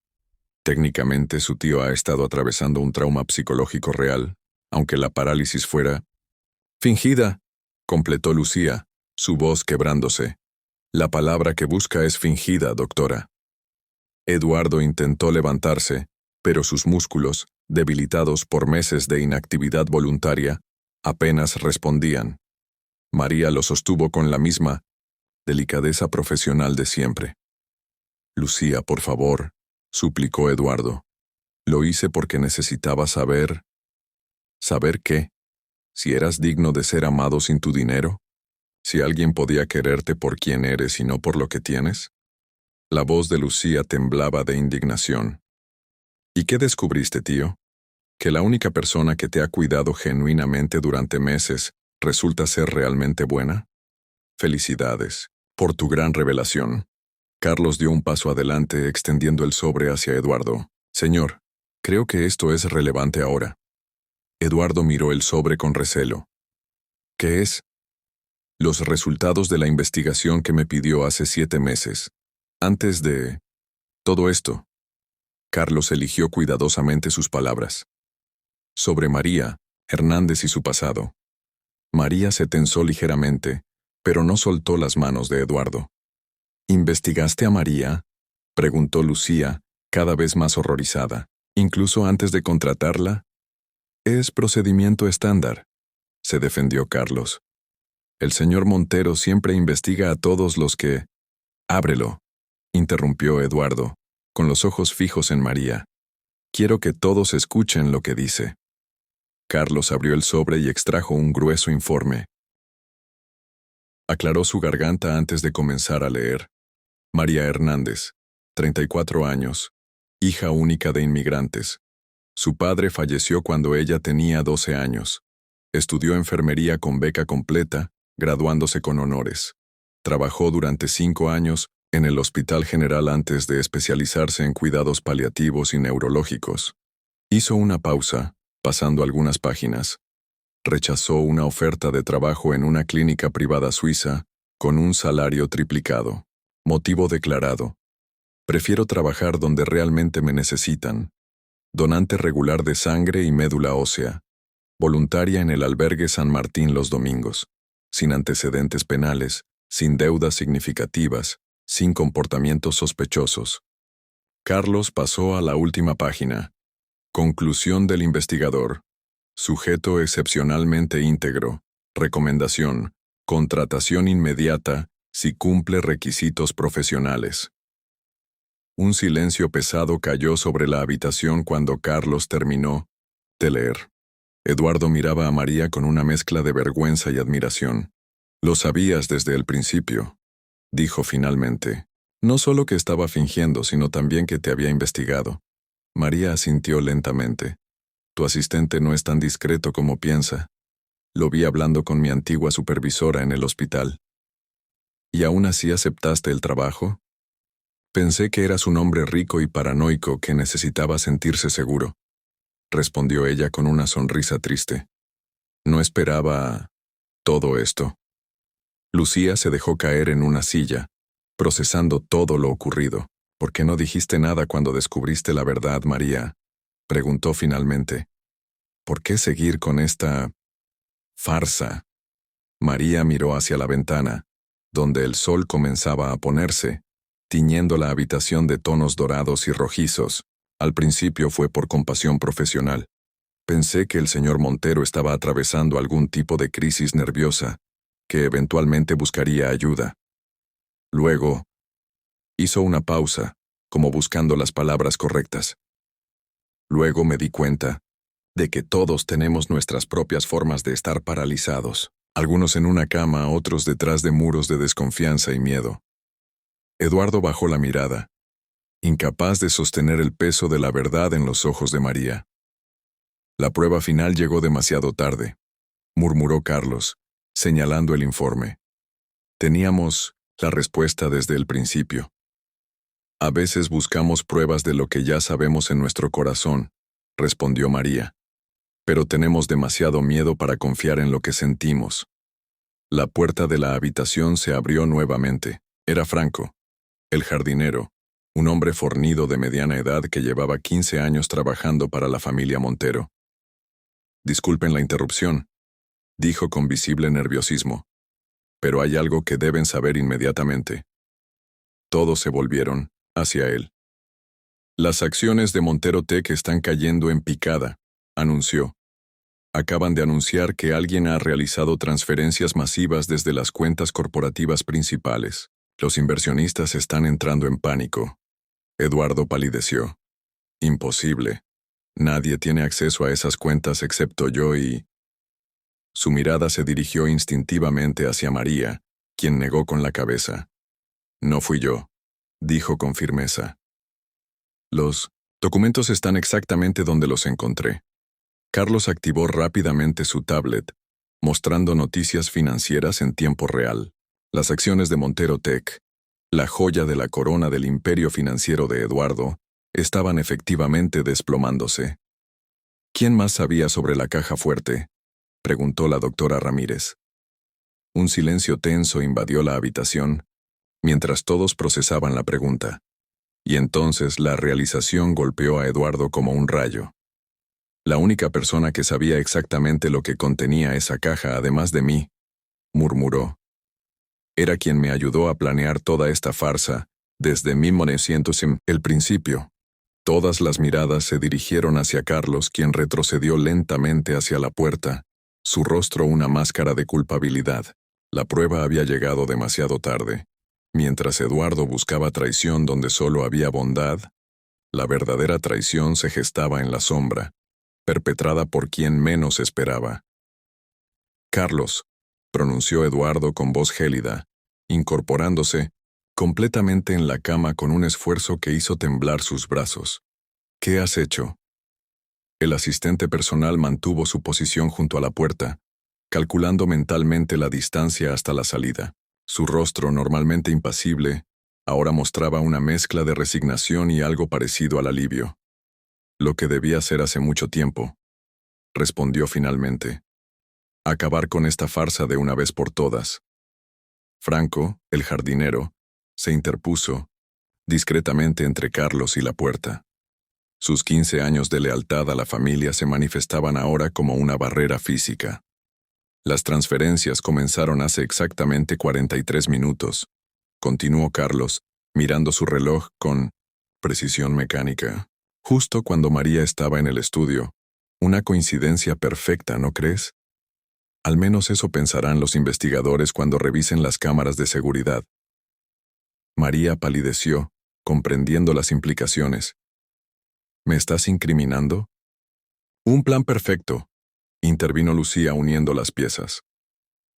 Técnicamente su tío ha estado atravesando un trauma psicológico real, aunque la parálisis fuera fingida, completó Lucía, su voz quebrándose. La palabra que busca es fingida, doctora. Eduardo intentó levantarse, pero sus músculos, debilitados por meses de inactividad voluntaria, apenas respondían. María lo sostuvo con la misma delicadeza profesional de siempre. «Lucía, por favor», suplicó Eduardo. «Lo hice porque necesitaba saber». «¿Saber qué? ¿Si eras digno de ser amado sin tu dinero? ¿Si alguien podía quererte por quien eres y no por lo que tienes?». La voz de Lucía temblaba de indignación. «¿Y qué descubriste, tío? ¿Que la única persona que te ha cuidado genuinamente durante meses resulta ser realmente buena? Felicidades por tu gran revelación». Carlos dio un paso adelante extendiendo el sobre hacia Eduardo. «Señor, creo que esto es relevante ahora». Eduardo miró el sobre con recelo. «¿Qué es?». «Los resultados de la investigación que me pidió hace 7 meses. Antes de todo esto». Carlos eligió cuidadosamente sus palabras. Sobre María Hernández y su pasado. María se tensó ligeramente, pero no soltó las manos de Eduardo. ¿Investigaste a María?, preguntó Lucía, cada vez más horrorizada. ¿Incluso antes de contratarla? Es procedimiento estándar, se defendió Carlos. El señor Montero siempre investiga a todos los que... Ábrelo, interrumpió Eduardo, con los ojos fijos en María. Quiero que todos escuchen lo que dice. Carlos abrió el sobre y extrajo un grueso informe. Aclaró su garganta antes de comenzar a leer. María Hernández, 34 años, hija única de inmigrantes. Su padre falleció cuando ella tenía 12 años. Estudió enfermería con beca completa, graduándose con honores. Trabajó durante 5 años en el Hospital General antes de especializarse en cuidados paliativos y neurológicos. Hizo una pausa, pasando algunas páginas. Rechazó una oferta de trabajo en una clínica privada suiza, con un salario triplicado. Motivo declarado. Prefiero trabajar donde realmente me necesitan. Donante regular de sangre y médula ósea. Voluntaria en el albergue San Martín los domingos. Sin antecedentes penales, sin deudas significativas, sin comportamientos sospechosos. Carlos pasó a la última página. Conclusión del investigador. Sujeto excepcionalmente íntegro. Recomendación. Contratación inmediata, si cumple requisitos profesionales. Un silencio pesado cayó sobre la habitación cuando Carlos terminó de leer. Eduardo miraba a María con una mezcla de vergüenza y admiración. Lo sabías desde el principio, dijo finalmente. No solo que estaba fingiendo, sino también que te había investigado. María asintió lentamente. Tu asistente no es tan discreto como piensa. Lo vi hablando con mi antigua supervisora en el hospital. ¿Y aún así aceptaste el trabajo? Pensé que eras un hombre rico y paranoico que necesitaba sentirse seguro, respondió ella con una sonrisa triste. No esperaba todo esto. Lucía se dejó caer en una silla, procesando todo lo ocurrido. ¿Por qué no dijiste nada cuando descubriste la verdad, María?, preguntó finalmente. ¿Por qué seguir con esta farsa? María miró hacia la ventana, donde el sol comenzaba a ponerse, tiñendo la habitación de tonos dorados y rojizos. Al principio fue por compasión profesional. Pensé que el señor Montero estaba atravesando algún tipo de crisis nerviosa, que eventualmente buscaría ayuda. Luego, hizo una pausa, como buscando las palabras correctas. Luego me di cuenta de que todos tenemos nuestras propias formas de estar paralizados, algunos en una cama, otros detrás de muros de desconfianza y miedo. Eduardo bajó la mirada, incapaz de sostener el peso de la verdad en los ojos de María. La prueba final llegó demasiado tarde, murmuró Carlos, señalando el informe. Teníamos la respuesta desde el principio. A veces buscamos pruebas de lo que ya sabemos en nuestro corazón, respondió María. Pero tenemos demasiado miedo para confiar en lo que sentimos. La puerta de la habitación se abrió nuevamente. Era Franco, el jardinero, un hombre fornido de mediana edad que llevaba 15 años trabajando para la familia Montero. Disculpen la interrupción, dijo con visible nerviosismo. Pero hay algo que deben saber inmediatamente. Todos se volvieron hacia él. Las acciones de Montero Tech están cayendo en picada, anunció. Acaban de anunciar que alguien ha realizado transferencias masivas desde las cuentas corporativas principales. Los inversionistas están entrando en pánico. Eduardo palideció. Imposible. Nadie tiene acceso a esas cuentas excepto yo y... Su mirada se dirigió instintivamente hacia María, quien negó con la cabeza. No fui yo, dijo con firmeza. Los documentos están exactamente donde los encontré. Carlos activó rápidamente su tablet, mostrando noticias financieras en tiempo real. Las acciones de Montero Tech, la joya de la corona del imperio financiero de Eduardo, estaban efectivamente desplomándose. ¿Quién más sabía sobre la caja fuerte?, preguntó la doctora Ramírez. Un silencio tenso invadió la habitación, mientras todos procesaban la pregunta. Y entonces la realización golpeó a Eduardo como un rayo. La única persona que sabía exactamente lo que contenía esa caja, además de mí, murmuró. Era quien me ayudó a planear toda esta farsa, desde 1900 en el principio. Todas las miradas se dirigieron hacia Carlos, quien retrocedió lentamente hacia la puerta, su rostro una máscara de culpabilidad. La prueba había llegado demasiado tarde. Mientras Eduardo buscaba traición donde solo había bondad, la verdadera traición se gestaba en la sombra, perpetrada por quien menos esperaba. Carlos, pronunció Eduardo con voz gélida, incorporándose completamente en la cama con un esfuerzo que hizo temblar sus brazos. ¿Qué has hecho? El asistente personal mantuvo su posición junto a la puerta, calculando mentalmente la distancia hasta la salida. Su rostro, normalmente impasible, ahora mostraba una mezcla de resignación y algo parecido al alivio. Lo que debía hacer hace mucho tiempo, respondió finalmente. Acabar con esta farsa de una vez por todas. Franco, el jardinero, se interpuso discretamente entre Carlos y la puerta. Sus 15 años de lealtad a la familia se manifestaban ahora como una barrera física. Las transferencias comenzaron hace exactamente 43 minutos, continuó Carlos, mirando su reloj con precisión mecánica. Justo cuando María estaba en el estudio. Una coincidencia perfecta, ¿no crees? Al menos eso pensarán los investigadores cuando revisen las cámaras de seguridad. María palideció, comprendiendo las implicaciones. ¿Me estás incriminando? Un plan perfecto, intervino Lucía uniendo las piezas.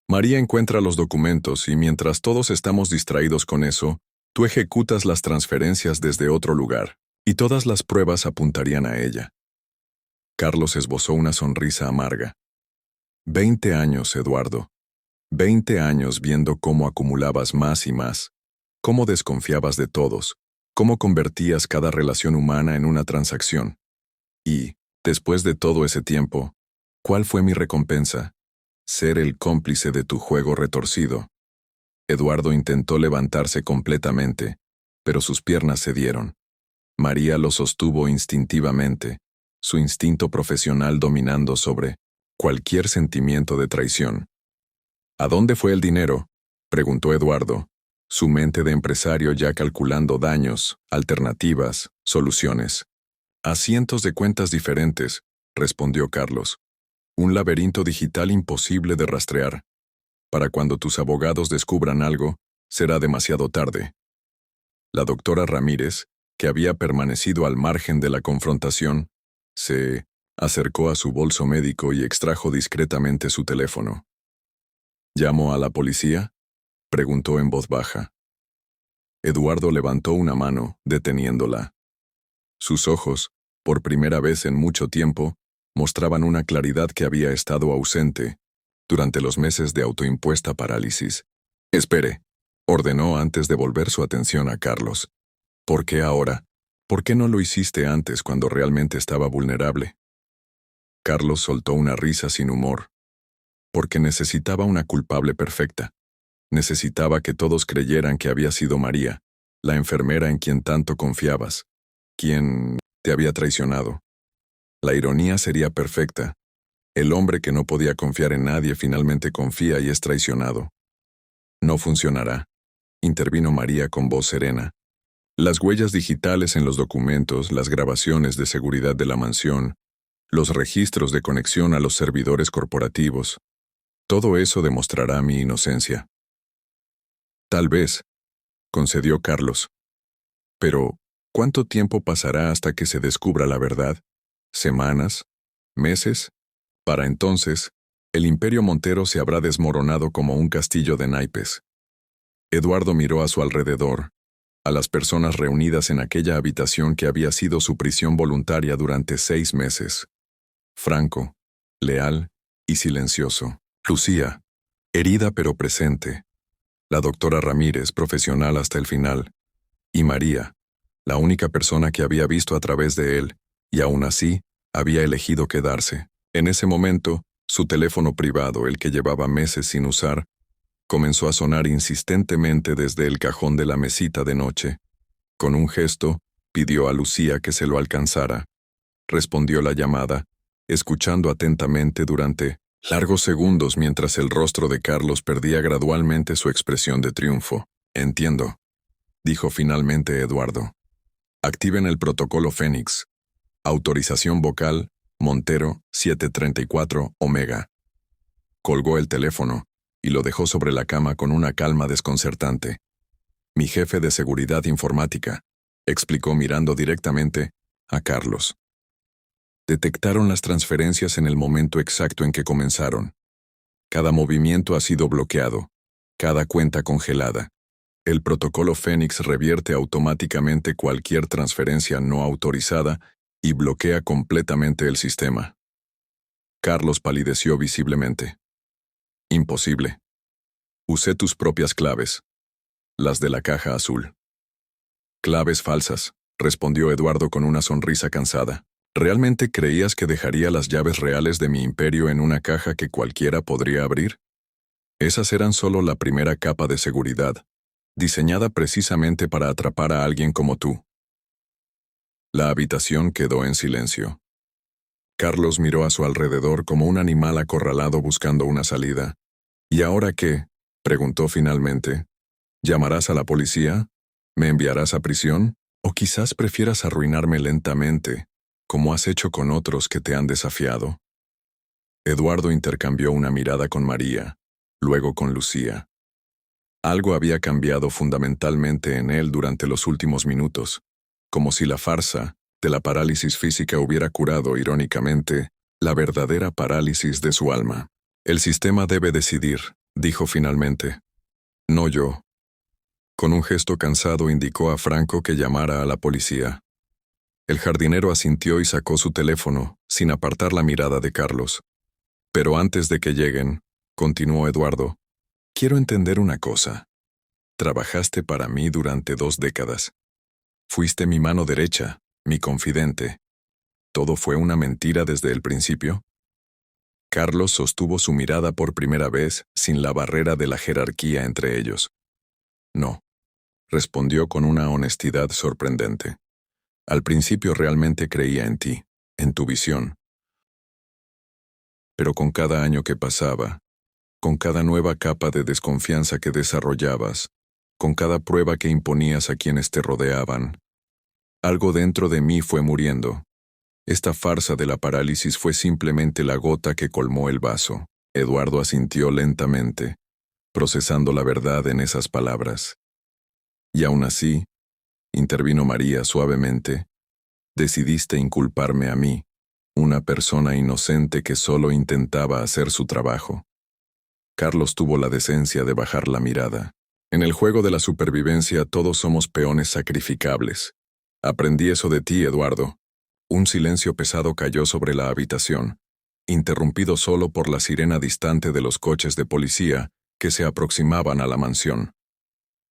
María encuentra los documentos y mientras todos estamos distraídos con eso, tú ejecutas las transferencias desde otro lugar, y todas las pruebas apuntarían a ella. Carlos esbozó una sonrisa amarga. 20 años, Eduardo. 20 años viendo cómo acumulabas más y más, cómo desconfiabas de todos, cómo convertías cada relación humana en una transacción. Y, después de todo ese tiempo, ¿cuál fue mi recompensa? Ser el cómplice de tu juego retorcido. Eduardo intentó levantarse completamente, pero sus piernas cedieron. María lo sostuvo instintivamente, su instinto profesional dominando sobre cualquier sentimiento de traición. ¿A dónde fue el dinero?, preguntó Eduardo, su mente de empresario ya calculando daños, alternativas, soluciones. A cientos de cuentas diferentes, respondió Carlos. Un laberinto digital imposible de rastrear. Para cuando tus abogados descubran algo, será demasiado tarde. La doctora Ramírez, que había permanecido al margen de la confrontación, se acercó a su bolso médico y extrajo discretamente su teléfono. ¿Llamó a la policía?, preguntó en voz baja. Eduardo levantó una mano, deteniéndola. Sus ojos, por primera vez en mucho tiempo, mostraban una claridad que había estado ausente durante los meses de autoimpuesta parálisis. Espere, ordenó antes de volver su atención a Carlos. ¿Por qué ahora? ¿Por qué no lo hiciste antes cuando realmente estaba vulnerable? Carlos soltó una risa sin humor. Porque necesitaba una culpable perfecta. Necesitaba que todos creyeran que había sido María, la enfermera en quien tanto confiabas, quien te había traicionado. La ironía sería perfecta. El hombre que no podía confiar en nadie finalmente confía y es traicionado. No funcionará, intervino María con voz serena. Las huellas digitales en los documentos, las grabaciones de seguridad de la mansión, los registros de conexión a los servidores corporativos, todo eso demostrará mi inocencia. Tal vez, concedió Carlos. Pero, ¿cuánto tiempo pasará hasta que se descubra la verdad? ¿Semanas? ¿Meses? Para entonces, el Imperio Montero se habrá desmoronado como un castillo de naipes. Eduardo miró a su alrededor, a las personas reunidas en aquella habitación que había sido su prisión voluntaria durante 6 meses. Franco, leal y silencioso. Lucía, herida pero presente. La doctora Ramírez, profesional hasta el final. Y María, la única persona que había visto a través de él, y aún así, había elegido quedarse. En ese momento, su teléfono privado, el que llevaba meses sin usar, comenzó a sonar insistentemente desde el cajón de la mesita de noche. Con un gesto, pidió a Lucía que se lo alcanzara. Respondió la llamada, escuchando atentamente durante largos segundos mientras el rostro de Carlos perdía gradualmente su expresión de triunfo. Entiendo, dijo finalmente Eduardo. Activen el protocolo Fénix. Autorización vocal, Montero, 734, Omega. Colgó el teléfono y lo dejó sobre la cama con una calma desconcertante. Mi jefe de seguridad informática, explicó mirando directamente a Carlos. Detectaron las transferencias en el momento exacto en que comenzaron. Cada movimiento ha sido bloqueado, cada cuenta congelada. El protocolo Fénix revierte automáticamente cualquier transferencia no autorizada y bloquea completamente el sistema. Carlos palideció visiblemente. Imposible. Usé tus propias claves, las de la caja azul. Claves falsas, respondió Eduardo con una sonrisa cansada. ¿Realmente creías que dejaría las llaves reales de mi imperio en una caja que cualquiera podría abrir? Esas eran solo la primera capa de seguridad, diseñada precisamente para atrapar a alguien como tú. La habitación quedó en silencio. Carlos miró a su alrededor como un animal acorralado buscando una salida. ¿Y ahora qué?, preguntó finalmente. ¿Llamarás a la policía? ¿Me enviarás a prisión? ¿O quizás prefieras arruinarme lentamente, como has hecho con otros que te han desafiado? Eduardo intercambió una mirada con María, luego con Lucía. Algo había cambiado fundamentalmente en él durante los últimos minutos, como si la farsa de la parálisis física hubiera curado, irónicamente, la verdadera parálisis de su alma. El sistema debe decidir, dijo finalmente. No yo. Con un gesto cansado indicó a Franco que llamara a la policía. El jardinero asintió y sacó su teléfono, sin apartar la mirada de Carlos. Pero antes de que lleguen, continuó Eduardo, quiero entender una cosa. Trabajaste para mí durante 2 décadas. Fuiste mi mano derecha, mi confidente. ¿Todo fue una mentira desde el principio? Carlos sostuvo su mirada por primera vez sin la barrera de la jerarquía entre ellos. No, respondió con una honestidad sorprendente. Al principio realmente creía en ti, en tu visión. Pero con cada año que pasaba, con cada nueva capa de desconfianza que desarrollabas, con cada prueba que imponías a quienes te rodeaban, algo dentro de mí fue muriendo. Esta farsa de la parálisis fue simplemente la gota que colmó el vaso. Eduardo asintió lentamente, procesando la verdad en esas palabras. Y aún así, intervino María suavemente, decidiste inculparme a mí, una persona inocente que solo intentaba hacer su trabajo. Carlos tuvo la decencia de bajar la mirada. En el juego de la supervivencia todos somos peones sacrificables. Aprendí eso de ti, Eduardo. Un silencio pesado cayó sobre la habitación, interrumpido solo por la sirena distante de los coches de policía que se aproximaban a la mansión.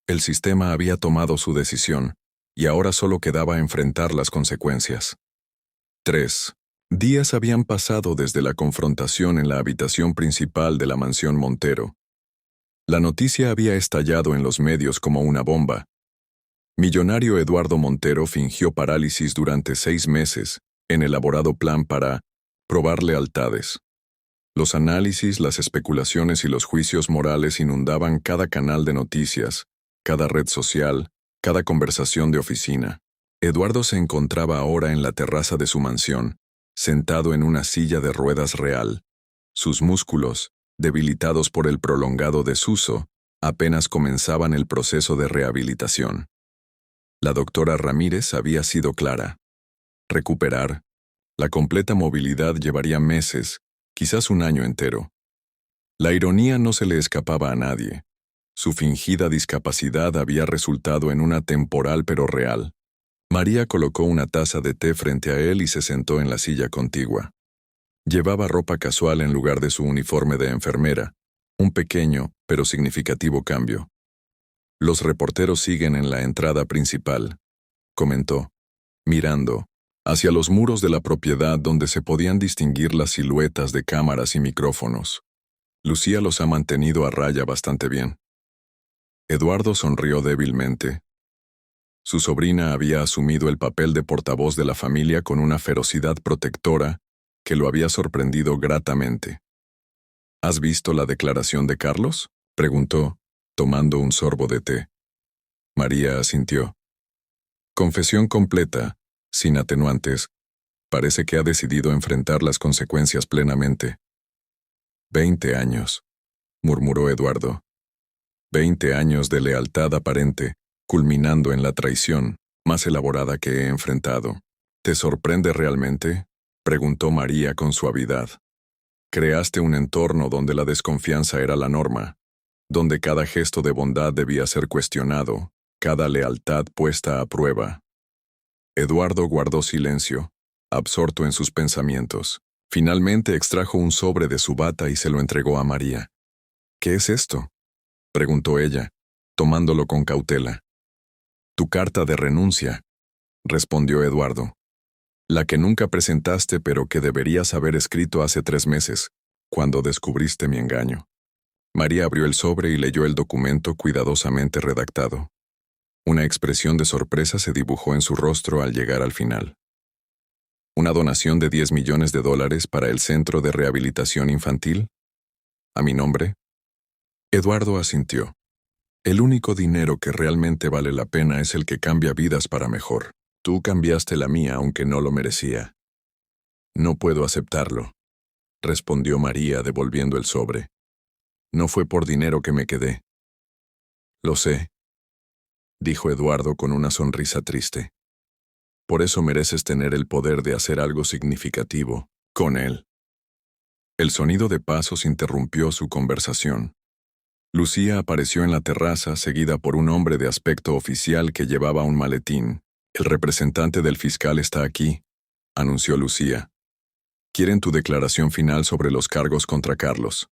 El sistema había tomado su decisión, y ahora solo quedaba enfrentar las consecuencias. 3 días habían pasado desde la confrontación en la habitación principal de la mansión Montero. La noticia había estallado en los medios como una bomba. Millonario Eduardo Montero fingió parálisis durante 6 meses en elaborado plan para probar lealtades. Los análisis, las especulaciones y los juicios morales inundaban cada canal de noticias, cada red social, cada conversación de oficina. Eduardo se encontraba ahora en la terraza de su mansión, sentado en una silla de ruedas real. Sus músculos, debilitados por el prolongado desuso, apenas comenzaban el proceso de rehabilitación. La doctora Ramírez había sido clara. Recuperar la completa movilidad llevaría meses, quizás un año entero. La ironía no se le escapaba a nadie. Su fingida discapacidad había resultado en una temporal pero real. María colocó una taza de té frente a él y se sentó en la silla contigua. Llevaba ropa casual en lugar de su uniforme de enfermera, un pequeño pero significativo cambio. Los reporteros siguen en la entrada principal, comentó, mirando hacia los muros de la propiedad donde se podían distinguir las siluetas de cámaras y micrófonos. Lucía los ha mantenido a raya bastante bien. Eduardo sonrió débilmente. Su sobrina había asumido el papel de portavoz de la familia con una ferocidad protectora que lo había sorprendido gratamente. ¿Has visto la declaración de Carlos?, preguntó, tomando un sorbo de té. María asintió. Confesión completa, sin atenuantes. Parece que ha decidido enfrentar las consecuencias plenamente. 20 años, murmuró Eduardo. 20 años de lealtad aparente, culminando en la traición más elaborada que he enfrentado. ¿Te sorprende realmente?, preguntó María con suavidad. Creaste un entorno donde la desconfianza era la norma, donde cada gesto de bondad debía ser cuestionado, cada lealtad puesta a prueba. Eduardo guardó silencio, absorto en sus pensamientos. Finalmente extrajo un sobre de su bata y se lo entregó a María. ¿Qué es esto?, preguntó ella, tomándolo con cautela. Tu carta de renuncia, respondió Eduardo. La que nunca presentaste pero que deberías haber escrito hace 3 meses, cuando descubriste mi engaño. María abrió el sobre y leyó el documento cuidadosamente redactado. Una expresión de sorpresa se dibujó en su rostro al llegar al final. ¿Una donación de $10 millones para el Centro de Rehabilitación Infantil? ¿A mi nombre? Eduardo asintió. El único dinero que realmente vale la pena es el que cambia vidas para mejor. Tú cambiaste la mía aunque no lo merecía. No puedo aceptarlo, respondió María devolviendo el sobre. No fue por dinero que me quedé. Lo sé, dijo Eduardo con una sonrisa triste. Por eso mereces tener el poder de hacer algo significativo con él. El sonido de pasos interrumpió su conversación. Lucía apareció en la terraza seguida por un hombre de aspecto oficial que llevaba un maletín. El representante del fiscal está aquí, anunció Lucía. Quieren tu declaración final sobre los cargos contra Carlos.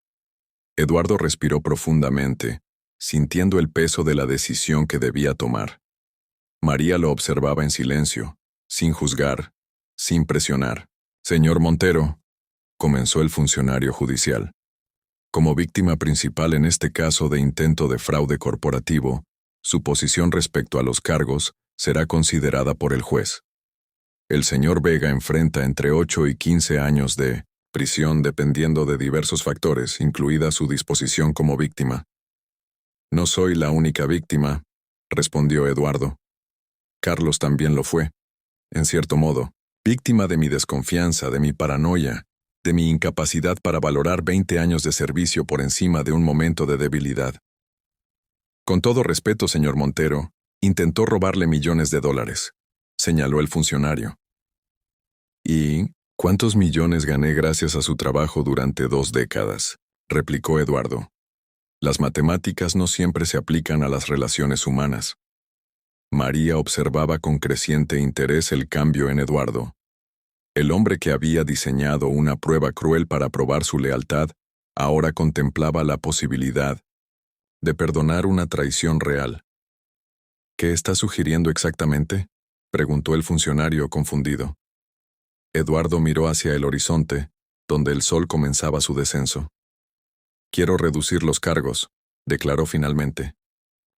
Eduardo respiró profundamente, sintiendo el peso de la decisión que debía tomar. María lo observaba en silencio, sin juzgar, sin presionar. Señor Montero, comenzó el funcionario judicial. Como víctima principal en este caso de intento de fraude corporativo, su posición respecto a los cargos será considerada por el juez. El señor Vega enfrenta entre 8 y 15 años de prisión dependiendo de diversos factores, incluida su disposición como víctima. No soy la única víctima, respondió Eduardo. Carlos también lo fue, en cierto modo, víctima de mi desconfianza, de mi paranoia, de mi incapacidad para valorar 20 años de servicio por encima de un momento de debilidad. Con todo respeto, señor Montero, intentó robarle millones de dólares, señaló el funcionario. ¿Y cuántos millones gané gracias a su trabajo durante 2 décadas?, replicó Eduardo. Las matemáticas no siempre se aplican a las relaciones humanas. María observaba con creciente interés el cambio en Eduardo. El hombre que había diseñado una prueba cruel para probar su lealtad, ahora contemplaba la posibilidad de perdonar una traición real. ¿Qué está sugiriendo exactamente?, preguntó el funcionario confundido. Eduardo miró hacia el horizonte, donde el sol comenzaba su descenso. Quiero reducir los cargos, declaró finalmente,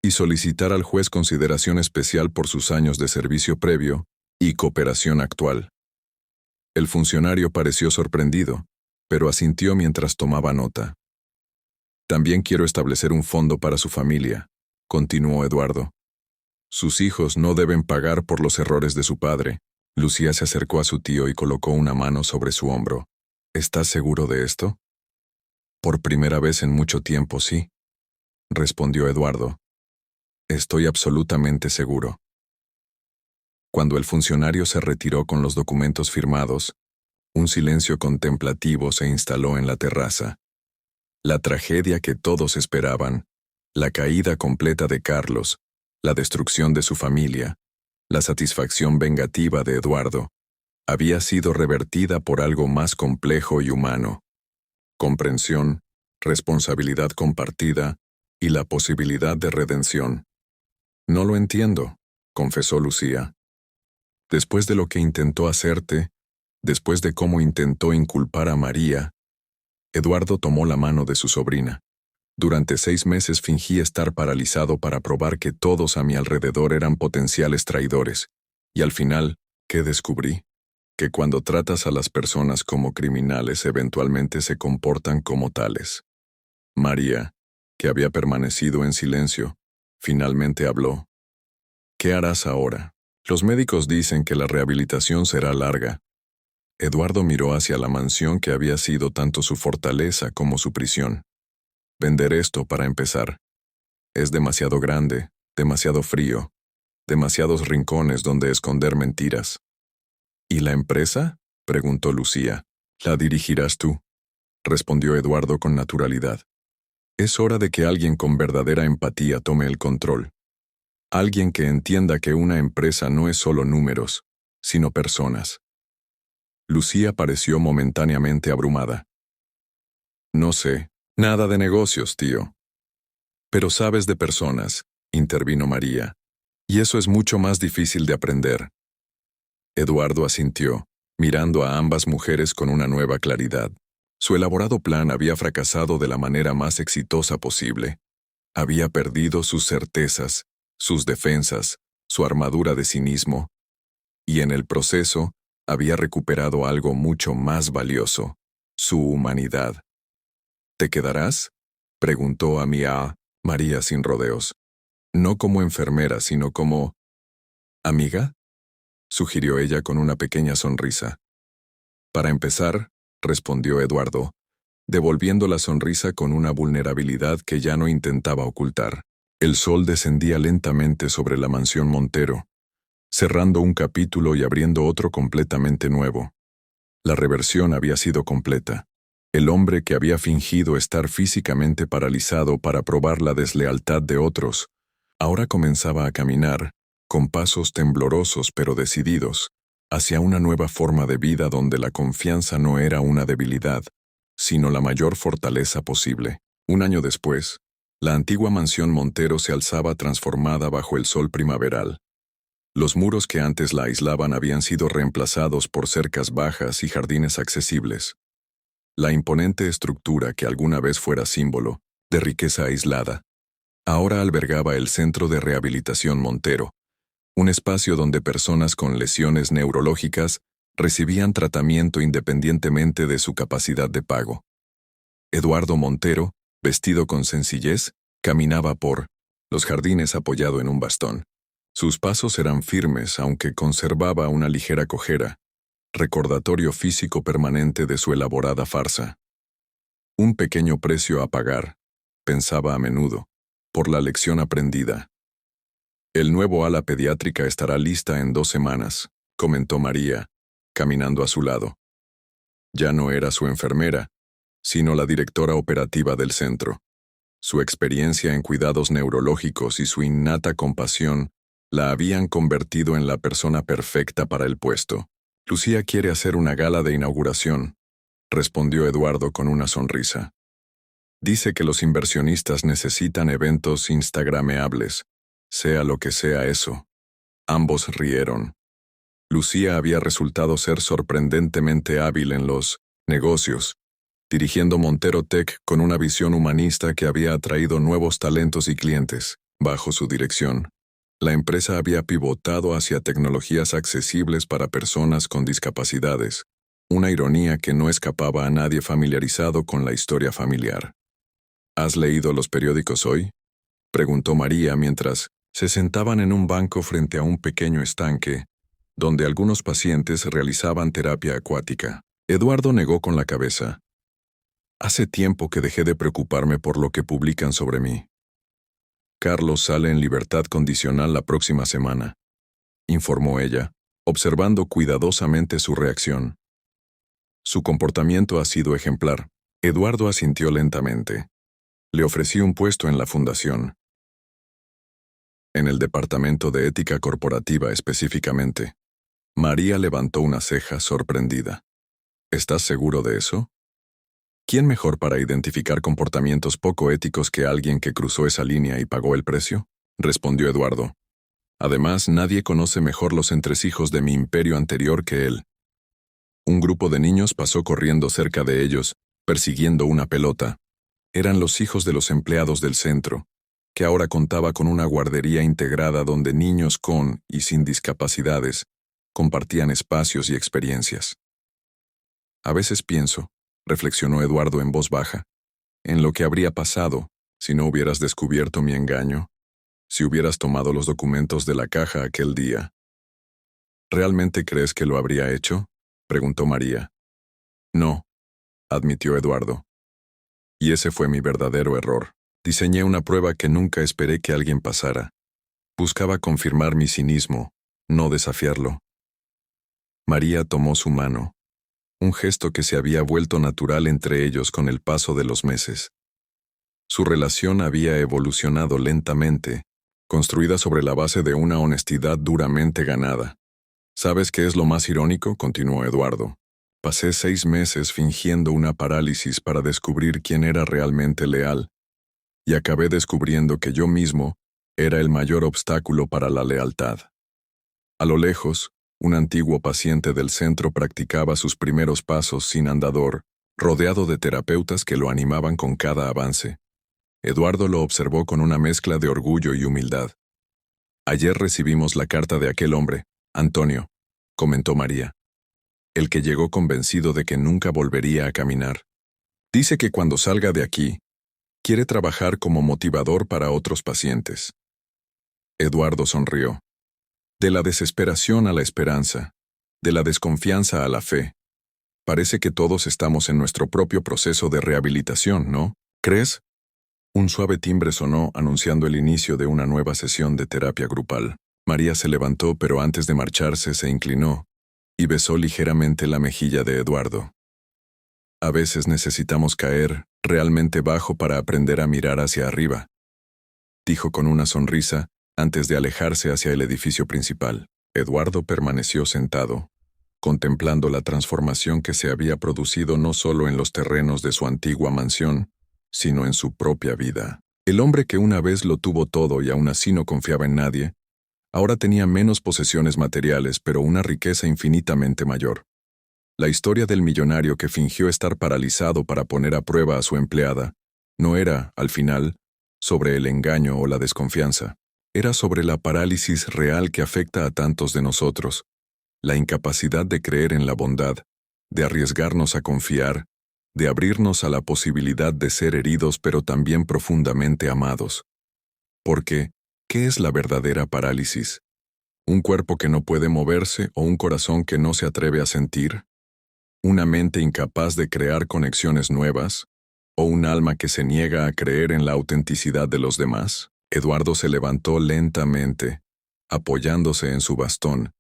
y solicitar al juez consideración especial por sus años de servicio previo y cooperación actual. El funcionario pareció sorprendido, pero asintió mientras tomaba nota. También quiero establecer un fondo para su familia, continuó Eduardo. Sus hijos no deben pagar por los errores de su padre. Lucía se acercó a su tío y colocó una mano sobre su hombro. ¿Estás seguro de esto? Por primera vez en mucho tiempo, sí, respondió Eduardo. Estoy absolutamente seguro. Cuando el funcionario se retiró con los documentos firmados, un silencio contemplativo se instaló en la terraza. La tragedia que todos esperaban, la caída completa de Carlos, la destrucción de su familia, la satisfacción vengativa de Eduardo, había sido revertida por algo más complejo y humano. Comprensión, responsabilidad compartida y la posibilidad de redención. No lo entiendo, confesó Lucía. Después de lo que intentó hacerte, después de cómo intentó inculpar a María, Eduardo tomó la mano de su sobrina. Durante 6 meses fingí estar paralizado para probar que todos a mi alrededor eran potenciales traidores. Y al final, ¿qué descubrí? Que cuando tratas a las personas como criminales, eventualmente se comportan como tales. María, que había permanecido en silencio, finalmente habló. ¿Qué harás ahora? Los médicos dicen que la rehabilitación será larga. Eduardo miró hacia la mansión que había sido tanto su fortaleza como su prisión. Vender esto para empezar. Es demasiado grande, demasiado frío, demasiados rincones donde esconder mentiras. ¿Y la empresa? Preguntó Lucía. La dirigirás tú, respondió Eduardo con naturalidad. Es hora de que alguien con verdadera empatía tome el control. Alguien que entienda que una empresa no es solo números, sino personas. Lucía pareció momentáneamente abrumada. No sé, nada de negocios, tío. Pero sabes de personas, intervino María, y eso es mucho más difícil de aprender. Eduardo asintió, mirando a ambas mujeres con una nueva claridad. Su elaborado plan había fracasado de la manera más exitosa posible. Había perdido sus certezas, sus defensas, su armadura de cinismo, y en el proceso había recuperado algo mucho más valioso, su humanidad. ¿Te quedarás? Preguntó a María sin rodeos. No como enfermera, sino como... ¿Amiga? Sugirió ella con una pequeña sonrisa. Para empezar, respondió Eduardo, devolviendo la sonrisa con una vulnerabilidad que ya no intentaba ocultar. El sol descendía lentamente sobre la mansión Montero, cerrando un capítulo y abriendo otro completamente nuevo. La reversión había sido completa. El hombre que había fingido estar físicamente paralizado para probar la deslealtad de otros, ahora comenzaba a caminar, con pasos temblorosos pero decididos, hacia una nueva forma de vida donde la confianza no era una debilidad, sino la mayor fortaleza posible. Un año después, la antigua mansión Montero se alzaba transformada bajo el sol primaveral. Los muros que antes la aislaban habían sido reemplazados por cercas bajas y jardines accesibles. La imponente estructura que alguna vez fuera símbolo de riqueza aislada, ahora albergaba el Centro de Rehabilitación Montero, un espacio donde personas con lesiones neurológicas recibían tratamiento independientemente de su capacidad de pago. Eduardo Montero, vestido con sencillez, caminaba por los jardines apoyado en un bastón. Sus pasos eran firmes, aunque conservaba una ligera cojera, recordatorio físico permanente de su elaborada farsa. Un pequeño precio a pagar, pensaba a menudo, por la lección aprendida. El nuevo ala pediátrica estará lista en 2 semanas, comentó María, caminando a su lado. Ya no era su enfermera, sino la directora operativa del centro. Su experiencia en cuidados neurológicos y su innata compasión la habían convertido en la persona perfecta para el puesto. Lucía quiere hacer una gala de inauguración, respondió Eduardo con una sonrisa. Dice que los inversionistas necesitan eventos instagrameables, sea lo que sea eso. Ambos rieron. Lucía había resultado ser sorprendentemente hábil en los negocios, dirigiendo Montero Tech con una visión humanista que había atraído nuevos talentos y clientes. Bajo su dirección, la empresa había pivotado hacia tecnologías accesibles para personas con discapacidades, una ironía que no escapaba a nadie familiarizado con la historia familiar. ¿Has leído los periódicos hoy?, preguntó María mientras se sentaban en un banco frente a un pequeño estanque, donde algunos pacientes realizaban terapia acuática. Eduardo negó con la cabeza. Hace tiempo que dejé de preocuparme por lo que publican sobre mí. Carlos sale en libertad condicional la próxima semana, informó ella, observando cuidadosamente su reacción. Su comportamiento ha sido ejemplar. Eduardo asintió lentamente. Le ofrecí un puesto en la fundación. En el departamento de ética corporativa específicamente. María levantó una ceja sorprendida. ¿Estás seguro de eso? ¿Quién mejor para identificar comportamientos poco éticos que alguien que cruzó esa línea y pagó el precio?, respondió Eduardo. Además, nadie conoce mejor los entresijos de mi imperio anterior que él. Un grupo de niños pasó corriendo cerca de ellos, persiguiendo una pelota. Eran los hijos de los empleados del centro, que ahora contaba con una guardería integrada donde niños con y sin discapacidades compartían espacios y experiencias. A veces pienso, reflexionó Eduardo en voz baja, en lo que habría pasado si no hubieras descubierto mi engaño, si hubieras tomado los documentos de la caja aquel día. ¿Realmente crees que lo habría hecho?, preguntó María. No, admitió Eduardo. Y ese fue mi verdadero error. Diseñé una prueba que nunca esperé que alguien pasara. Buscaba confirmar mi cinismo, no desafiarlo. María tomó su mano, un gesto que se había vuelto natural entre ellos con el paso de los meses. Su relación había evolucionado lentamente, construida sobre la base de una honestidad duramente ganada. ¿Sabes qué es lo más irónico?, continuó Eduardo. Pasé 6 meses fingiendo una parálisis para descubrir quién era realmente leal, y acabé descubriendo que yo mismo era el mayor obstáculo para la lealtad. A lo lejos, un antiguo paciente del centro practicaba sus primeros pasos sin andador, rodeado de terapeutas que lo animaban con cada avance. Eduardo lo observó con una mezcla de orgullo y humildad. Ayer recibimos la carta de aquel hombre, Antonio, comentó María. El que llegó convencido de que nunca volvería a caminar. Dice que cuando salga de aquí, quiere trabajar como motivador para otros pacientes. Eduardo sonrió. De la desesperación a la esperanza, de la desconfianza a la fe. Parece que todos estamos en nuestro propio proceso de rehabilitación, ¿no? ¿Crees? Un suave timbre sonó anunciando el inicio de una nueva sesión de terapia grupal. María se levantó, pero antes de marcharse se inclinó y besó ligeramente la mejilla de Eduardo. A veces necesitamos caer realmente bajo para aprender a mirar hacia arriba, dijo con una sonrisa antes de alejarse hacia el edificio principal. Eduardo permaneció sentado, contemplando la transformación que se había producido no solo en los terrenos de su antigua mansión, sino en su propia vida. El hombre que una vez lo tuvo todo y aún así no confiaba en nadie, ahora tenía menos posesiones materiales, pero una riqueza infinitamente mayor. La historia del millonario que fingió estar paralizado para poner a prueba a su empleada no era, al final, sobre el engaño o la desconfianza. Era sobre la parálisis real que afecta a tantos de nosotros, la incapacidad de creer en la bondad, de arriesgarnos a confiar, de abrirnos a la posibilidad de ser heridos pero también profundamente amados. Porque, ¿qué es la verdadera parálisis? ¿Un cuerpo que no puede moverse o un corazón que no se atreve a sentir? ¿Una mente incapaz de crear conexiones nuevas? ¿O un alma que se niega a creer en la autenticidad de los demás? Eduardo se levantó lentamente, apoyándose en su bastón,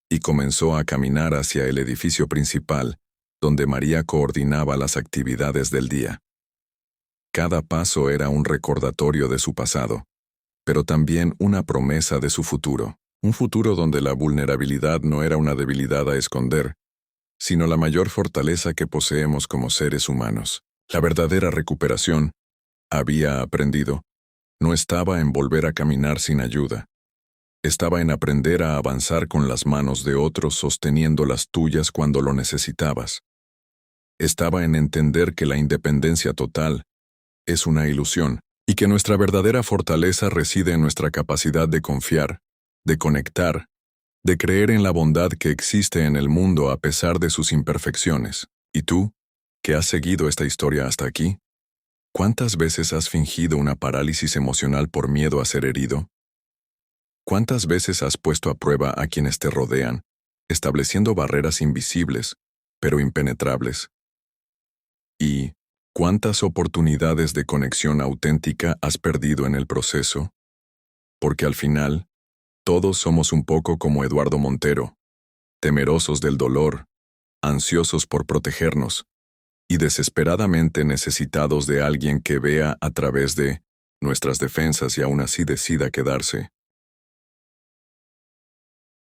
y comenzó a caminar hacia el edificio principal, donde María coordinaba las actividades del día. Cada paso era un recordatorio de su pasado, pero también una promesa de su futuro. Un futuro donde la vulnerabilidad no era una debilidad a esconder, sino la mayor fortaleza que poseemos como seres humanos. La verdadera recuperación, había aprendido, no estaba en volver a caminar sin ayuda. Estaba en aprender a avanzar con las manos de otros sosteniendo las tuyas cuando lo necesitabas. Estaba en entender que la independencia total es una ilusión y que nuestra verdadera fortaleza reside en nuestra capacidad de confiar, de conectar, de creer en la bondad que existe en el mundo a pesar de sus imperfecciones. ¿Y tú, que has seguido esta historia hasta aquí? ¿Cuántas veces has fingido una parálisis emocional por miedo a ser herido? ¿Cuántas veces has puesto a prueba a quienes te rodean, estableciendo barreras invisibles, pero impenetrables? ¿Y cuántas oportunidades de conexión auténtica has perdido en el proceso? Porque al final, todos somos un poco como Eduardo Montero, temerosos del dolor, ansiosos por protegernos, y desesperadamente necesitados de alguien que vea a través de nuestras defensas y aún así decida quedarse.